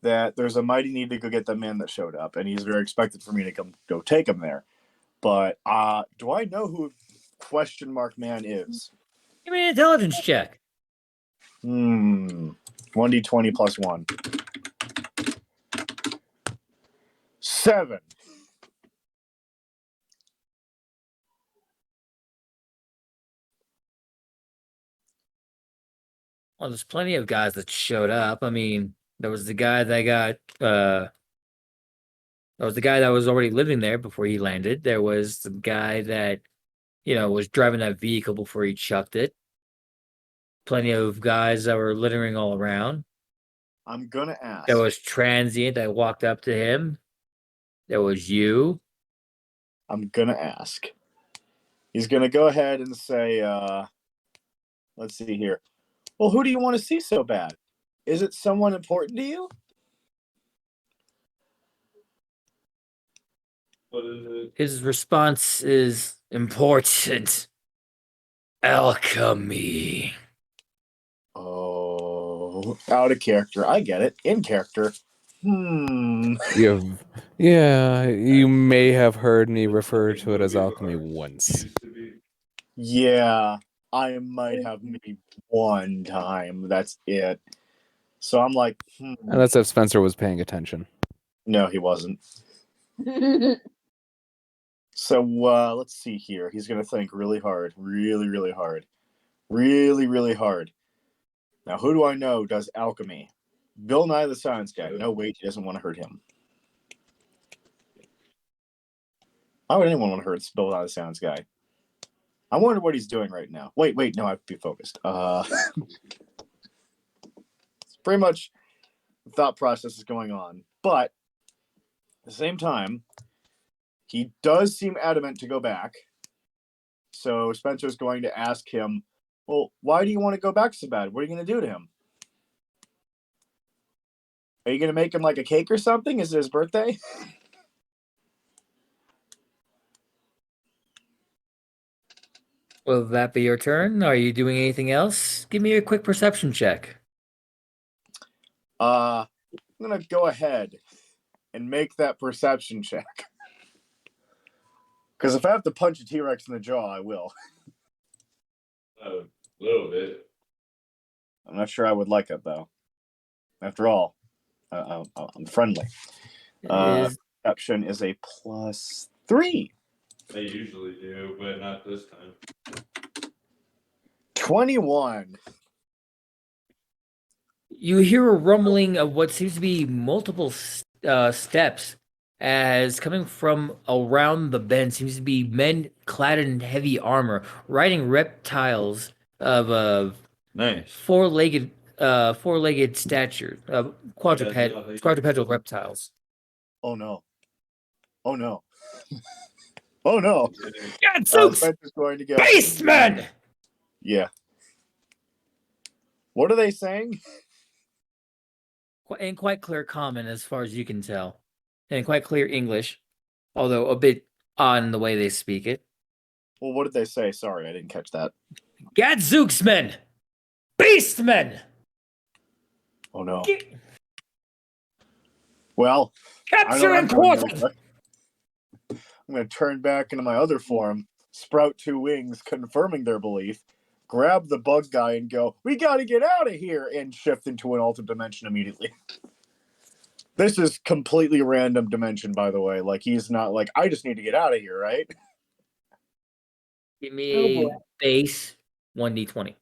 S3: that there's a mighty need to go get the man that showed up, and he's very expected for me to go take him there. But do I know who question mark man is?
S1: Give me an intelligence check.
S3: 1d20 plus 1. 7.
S1: Well, there's plenty of guys that showed up. I mean, there was the guy that got there was the guy that was already living there before he landed. There was the guy that, was driving that vehicle before he chucked it. Plenty of guys that were littering all around.
S3: I'm gonna ask.
S1: There was transient that walked up to him. There was you.
S3: I'm gonna ask. He's gonna go ahead and say, let's see here. Well, who do you want to see so bad? Is it someone important to you?
S7: What is it?
S1: His response is important. Alchemy.
S3: Oh, out of character. I get it. In character.
S5: Yeah, you may have heard me refer to it as alchemy once.
S3: Yeah, I might have maybe one time. That's it. So I'm like,
S5: And that's if Spencer was paying attention.
S3: No, he wasn't. So let's see here. He's going to think really hard. Really, really hard. Really, really hard. Now, who do I know does alchemy? Bill Nye the Science Guy. No, wait, he doesn't want to hurt him. Why would anyone want to hurt Bill Nye the Science Guy? I wonder what he's doing right now. Wait, no, I have to be focused. It's pretty much the thought process is going on. But at the same time, he does seem adamant to go back. So Spencer's going to ask him, well, why do you want to go back so bad? What are you going to do to him? Are you going to make him like a cake or something? Is it his birthday?
S1: Will that be your turn? Are you doing anything else? Give me a quick perception check.
S3: I'm going to go ahead and make that perception check. Because if I have to punch a T-Rex in the jaw, I will.
S7: A little bit.
S3: I'm not sure I would like it, though. After all, I'm friendly. Perception is a +3.
S7: They usually do, but not this time.
S3: 21.
S1: You hear a rumbling of what seems to be multiple steps as coming from around the bend seems to be men clad in heavy armor, riding reptiles of
S7: Nice.
S1: four-legged stature, quadrupedal reptiles.
S3: Oh, no. Oh, no. Oh, no.
S1: Gadzooks!
S3: Spencer's going to go.
S1: Beastmen!
S3: Yeah. What are they saying?
S1: In quite clear common, as far as you can tell. And quite clear English, although a bit odd in the way they speak it.
S3: Well, what did they say? Sorry, I didn't catch that.
S1: Gadzooks, men! Beastmen!
S3: Oh no.
S1: Get-
S3: Well, I know
S1: Capture
S3: what
S1: and
S3: I'm doing
S1: quarter!
S3: really quick. I'm going to turn back into my other form, sprout two wings, confirming their belief, grab the bug guy and go, we got to get out of here, and shift into an alternate dimension immediately. This is completely random dimension, by the way. Like, he's not like, I just need to get out of here, right?
S1: Give me
S3: Oh,
S1: a base 1d20.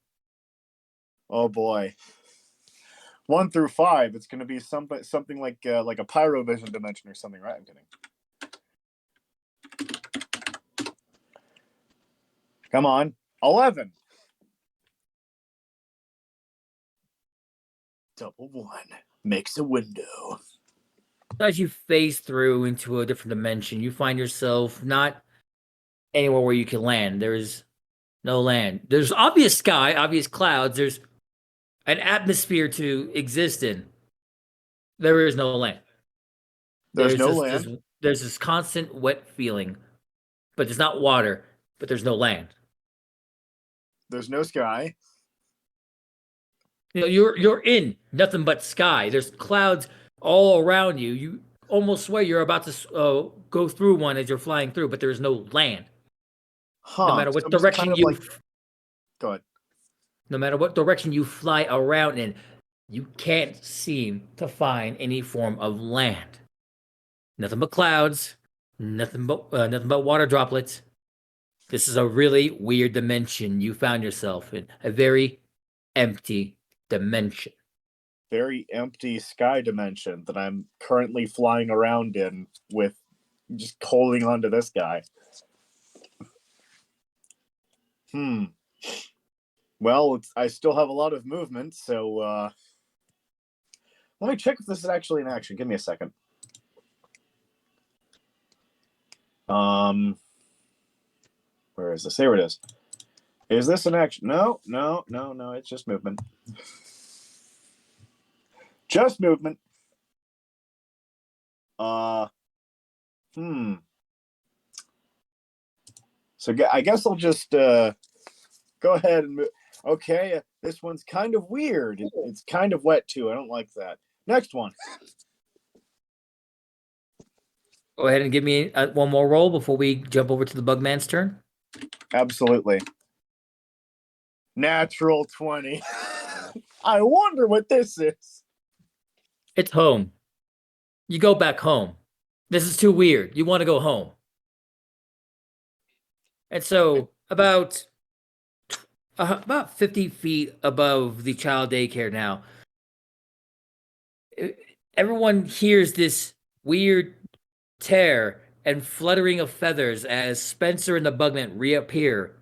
S3: Oh boy. 1 through 5, it's going to be something like a pyrovision dimension or something, right? I'm kidding. Come on. 11. Double 1 makes a window.
S1: As you phase through into a different dimension, you find yourself not anywhere where you can land. There's no land. There's obvious sky, obvious clouds. There's an atmosphere to exist in. There is no land.
S3: There's no land.
S1: There's this constant wet feeling, but there's not water, but there's no land.
S3: There's no sky.
S1: You know, you're in nothing but sky. There's clouds all around you. You almost swear you're about to go through one as you're flying through, but there's no land.
S3: Huh.
S1: No matter what
S3: So it's
S1: direction
S3: kind of
S1: you,
S3: like... Go ahead.
S1: no matter what direction you fly around in, you can't seem to find any form of land. Nothing but clouds. Nothing but water droplets. This is a really weird dimension you found yourself in. A very empty dimension.
S3: Very empty sky dimension that I'm currently flying around in with just holding on to this guy. Well, I still have a lot of movement, so let me check if this is actually in action. Give me a second. Where is this? Here it is. Is this an action? No. It's just movement. Just movement. So I guess I'll just go ahead and move. Okay, this one's kind of weird. It's kind of wet too. I don't like that. Next one.
S1: Go ahead and give me one more roll before we jump over to the Bugman's turn.
S3: Absolutely. Natural 20. I wonder what this is.
S1: It's home. You go back home. This is too weird. You want to go home. And so about 50 feet above the child daycare now, everyone hears this weird tear and fluttering of feathers as Spencer and the Bugman reappear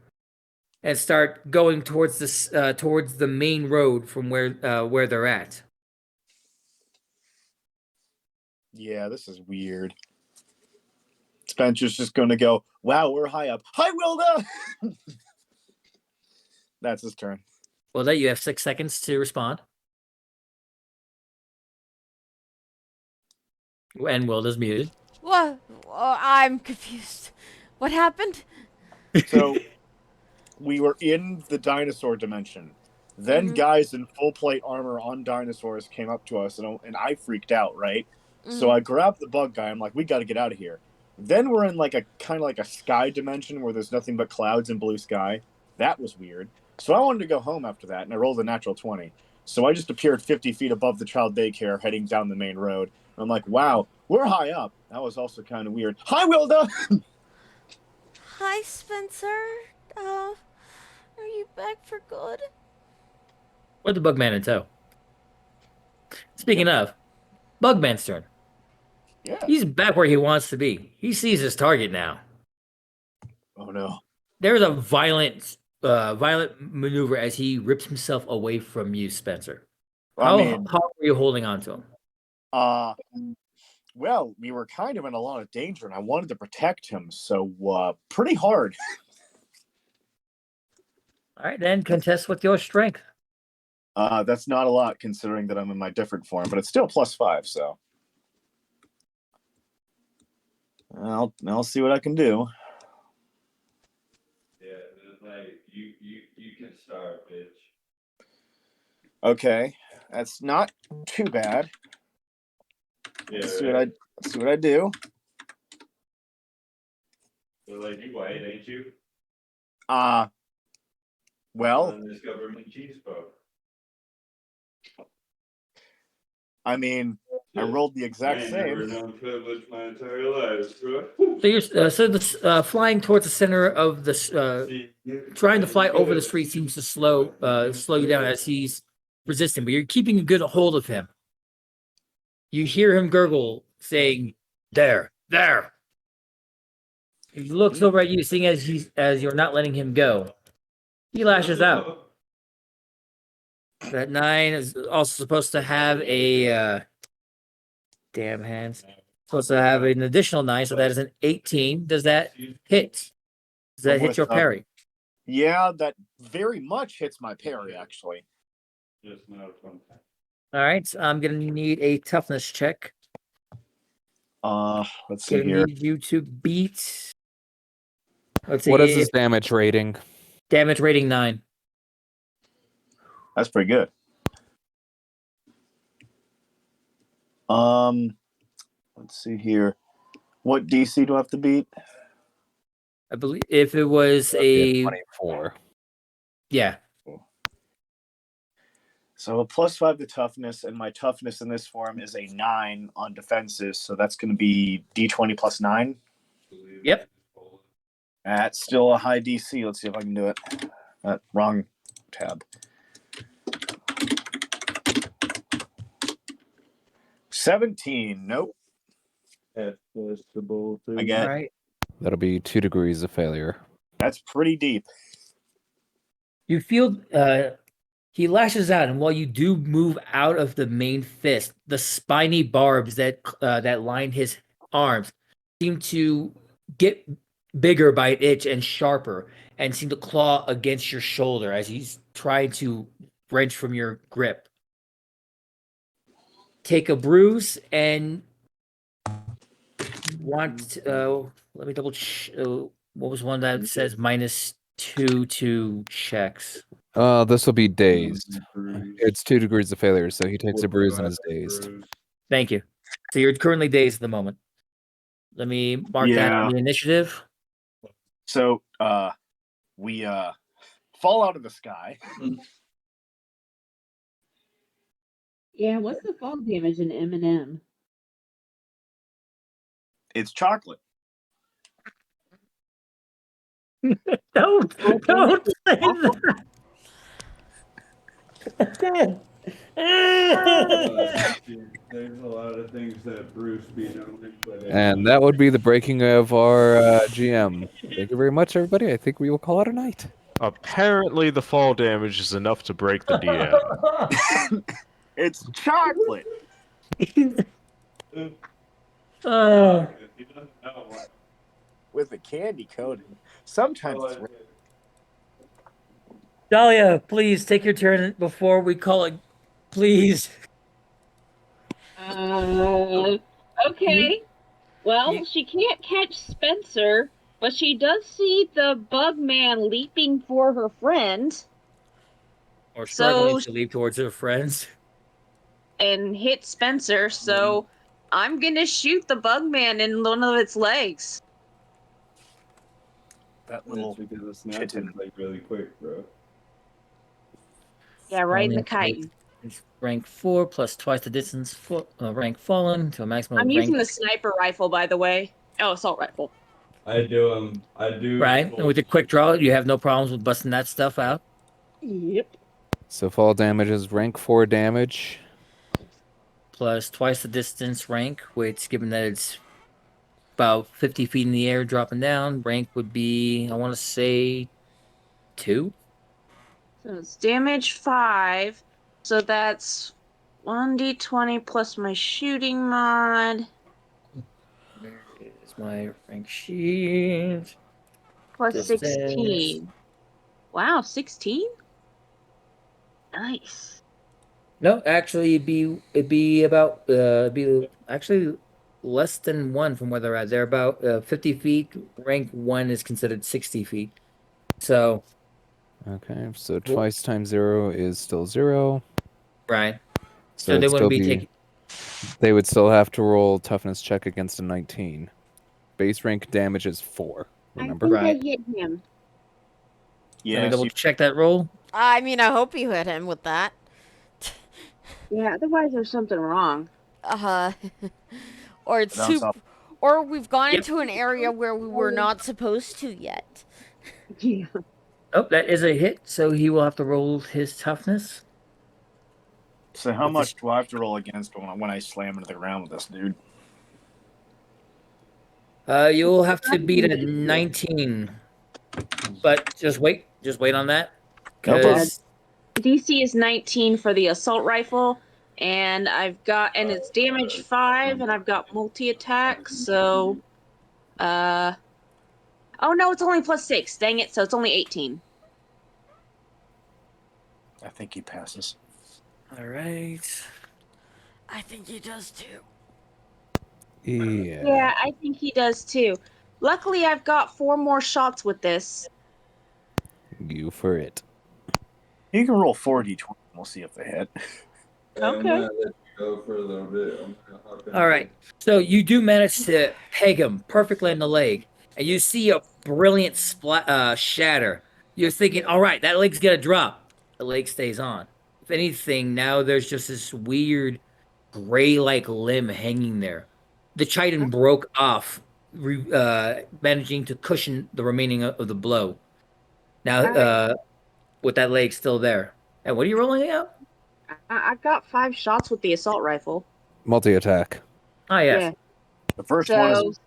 S1: and start going towards the main road from where they're at.
S3: Yeah, this is weird. Spencer's just going to go, wow, we're high up. Hi, Wilda! That's his turn.
S1: Well, that you have 6 seconds to respond. And Wilda's muted.
S2: What? Oh, I'm confused. What happened?
S3: So, we were in the dinosaur dimension. Then guys in full plate armor on dinosaurs came up to us, and I freaked out, right? So I grabbed the bug guy. I'm like, we got to get out of here. Then we're in like a kind of like a sky dimension where there's nothing but clouds and blue sky. That was weird. So I wanted to go home after that, and I rolled a natural 20. So I just appeared 50 feet above the child daycare, heading down the main road. And I'm like, wow, we're high up. That was also kind of weird. Hi, Wilda!
S2: Hi, Spencer. Are you back for good?
S1: With the Bugman in tow. Speaking of, Bugman's turn.
S3: Yeah.
S1: He's back where he wants to be. He sees his target now.
S3: Oh, no.
S1: There's a violent maneuver as he rips himself away from you, Spencer. How are you holding on to him?
S3: Well, we were kind of in a lot of danger, and I wanted to protect him, so pretty hard.
S1: All right, then contest with your strength.
S3: That's not a lot considering that I'm in my different form, but it's still +5, so I'll see what I can do.
S7: Yeah, it's like you can start, bitch.
S3: Okay, that's not too bad.
S7: Yeah,
S3: Let's see what I do.
S7: So like you white, ain't you?
S3: Well,
S7: On this government cheese boat.
S3: I mean, I rolled the
S7: I
S3: exact
S7: ain't never
S3: same.
S7: known privilege my entire life, bro.
S1: So you're flying towards the center of this. Trying to fly over the street seems to slow you down as he's resisting, but you're keeping a good hold of him. You hear him gurgle, saying, "There, there." He looks over at you, seeing as you're not letting him go. He lashes out. That 9 is also supposed to have a damn hands. Supposed to have an additional 9, so that is an 18. Does that hit? Does that hit your parry?
S3: Yeah, that very much hits my parry, actually.
S7: Just not fun.
S1: All right, so I'm gonna need a toughness check.
S3: Let's see
S1: Gonna
S3: here.
S1: need you to beat. Let's see.
S5: What is his damage rating?
S1: Damage rating 9.
S3: That's pretty good. Let's see here. What DC do I have to beat?
S1: I believe if it was a
S5: 24.
S1: yeah.
S3: So a +5 to toughness, and my toughness in this form is a 9 on defenses, so that's going to be D20 plus 9.
S1: Yep.
S3: That's still a high DC. Let's see if I can do it. Wrong tab. 17. Nope. I
S1: All
S3: get.
S1: right.
S5: That'll be 2 degrees of failure.
S3: That's pretty deep.
S1: You feel he lashes out, and while you do move out of the main fist, the spiny barbs that line his arms seem to get bigger by an inch and sharper, and seem to claw against your shoulder as he's trying to wrench from your grip. Take a bruise and let me double. What was one that says -2 to checks?
S5: This will be dazed. It's 2 degrees of failure, so he takes a bruise and is dazed.
S1: Thank you. So you're currently dazed at the moment. Let me mark that on the initiative.
S3: So we fall out of the sky.
S8: Yeah, what's the fall damage in M&M?
S3: It's chocolate.
S1: Don't say that.
S7: There's a lot of things that Bruce be known, but
S5: And that would be the breaking of our GM. Thank you very much, everybody. I think we will call it a night.
S6: Apparently, the fall damage is enough to break the DM.
S3: It's chocolate. With a candy coating. Sometimes it's
S1: Dahlia, please take your turn before we call it. Please.
S8: Okay. Well,
S1: You-
S8: she can't catch Spencer, but she does see the bug man leaping for her friend
S1: Or struggling
S8: So-
S1: to leap towards her friends.
S4: And hit Spencer, so I'm gonna shoot the bug man in one of its legs.
S3: that
S7: Well,
S3: little
S7: because the snap is
S3: kitten.
S7: like really quick, bro.
S4: Yeah, right in the
S1: Only
S4: kite.
S1: It's rank 4 plus twice the distance. Rank fallen to a maximum.
S4: I'm
S1: of
S4: using
S1: rank,
S4: the sniper rifle, by the way. Oh, assault rifle.
S7: I do.
S1: right. And with the quick draw, you have no problems with busting that stuff out.
S8: Yep.
S5: So fall damage is rank 4 damage.
S1: Plus twice the distance rank, which, given that it's about 50 feet in the air, dropping down, rank would be, I want to say, 2.
S4: So it's damage 5. So that's 1d20 plus my shooting mod
S1: Where is my rank sheet?
S4: plus
S1: This is-
S4: 16. Wow, 16? Nice.
S1: No, actually, it'd be about actually less than 1 from where they're at. They're about 50 feet. Rank 1 is considered 60 feet. So
S5: Okay, so twice times 0 is still 0.
S1: Right. So
S5: it'd
S1: they
S5: still
S1: wouldn't be taking.
S5: They would still have to roll toughness check against a 19. Base rank damage is 4. Remember?
S8: I think
S1: Right.
S8: I hit him.
S1: Let me
S3: Yes,
S1: double
S3: you,
S1: check that roll.
S2: I mean, I hope you hit him with that.
S8: Yeah, otherwise there's something wrong.
S2: Uh, or it's
S3: Bounce
S2: too,
S3: off.
S2: or we've gone
S1: Yep.
S2: into an area where we were not supposed to yet.
S8: Yeah.
S1: Oh, that is a hit. So he will have to roll his toughness.
S3: So how
S1: With
S3: much
S1: this-
S3: do I have to roll against when I slam into the ground with this dude?
S1: You'll have to beat a 19. But just wait on that.
S3: No problem.
S1: Because
S8: DC is 19 for the assault rifle, and it's damage 5, and I've got multi attack, so oh no, it's only plus 6. Dang it, so it's only 18.
S3: I think he passes.
S1: all right.
S2: I think he does too.
S5: Yeah.
S8: Yeah, I think he does too. Luckily, I've got 4 more shots with this.
S5: You for it.
S3: You can roll 4d20. We'll see if they hit.
S7: Hey, I'm
S8: Okay.
S7: gonna let you go for a little bit. I'm gonna hop in.
S1: All right. So you do manage to peg him perfectly in the leg, and you see a brilliant shatter. You're thinking, all right, that leg's gonna drop. The leg stays on. If anything, now there's just this weird gray-like limb hanging there. The chitin broke off, managing to cushion the remaining of the blow. Now,
S8: Alright.
S1: with that leg still there. And what are you rolling out?
S8: I've got 5 shots with the assault rifle.
S5: Multi attack.
S1: Ah, yes.
S8: Yeah.
S3: The first one
S8: So,
S3: is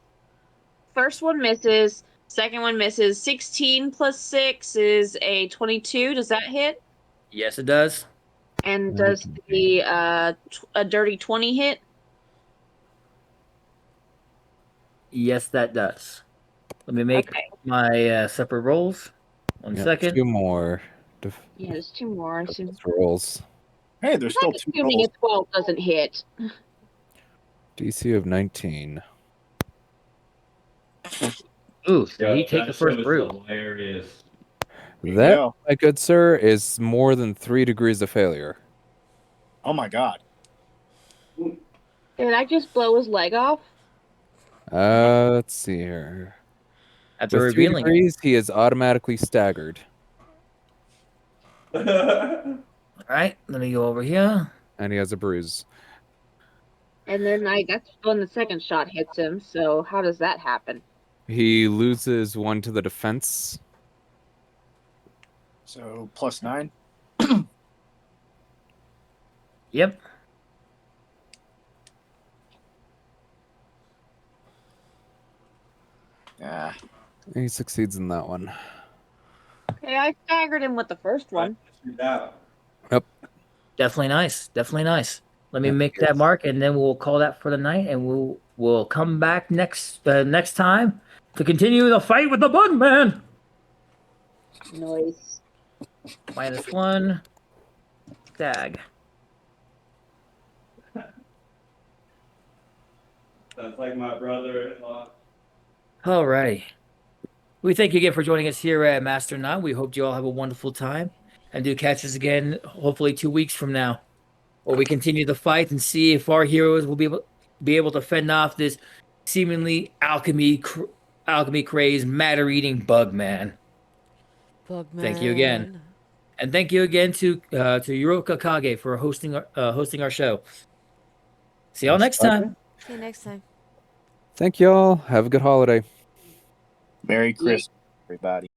S8: first one misses. Second one misses. 16 plus 6 is a 22. Does that hit?
S1: Yes, it does.
S8: And does the a dirty 20 hit?
S1: Yes, that does. Let me make
S8: Okay.
S1: my separate rolls. One
S5: Yep,
S1: second.
S5: 2 more
S8: Yeah, there's 2 more.
S5: rolls.
S3: hey, there's still 2
S8: Assuming
S3: rolls.
S8: a 12 doesn't hit.
S5: DC of 19.
S1: Ooh, so
S7: Yeah,
S1: he take the
S7: that
S1: first
S7: show is
S1: brew.
S7: hilarious.
S5: That,
S3: Yeah.
S5: my good sir, is more than 3 degrees of failure.
S3: Oh my god.
S8: Did I just blow his leg off?
S5: Let's see here.
S1: After
S5: With 3
S1: revealing it.
S5: degrees, he is automatically staggered.
S1: All right, let me go over here.
S5: And he has a bruise.
S8: And then that's when the second shot hits him. So how does that happen?
S5: He loses 1 to the defense.
S3: So +9.
S1: Yep.
S3: Ah.
S5: He succeeds in that one.
S8: Okay, I staggered him with the first one.
S1: Definitely nice. Definitely nice. Let me
S5: Yep.
S1: make that mark, and then we'll call that for the night, and we'll come back next time to continue the fight with the Bugman.
S8: Noise.
S1: -1. Tag.
S7: That's like my brother-in-law.
S1: Alrighty. We thank you again for joining us here at Master 9. We hope you all have a wonderful time. And do catch us again, hopefully 2 weeks from now, where we continue the fight and see if our heroes will be able to fend off this seemingly alchemy crazed, matter-eating bug man.
S2: Bugman.
S1: Thank you again. And thank you again to Yuroka Kage for hosting our show. See y'all next time.
S2: See you next time.
S5: Thank y'all. Have a good holiday.
S3: Merry Christmas, everybody.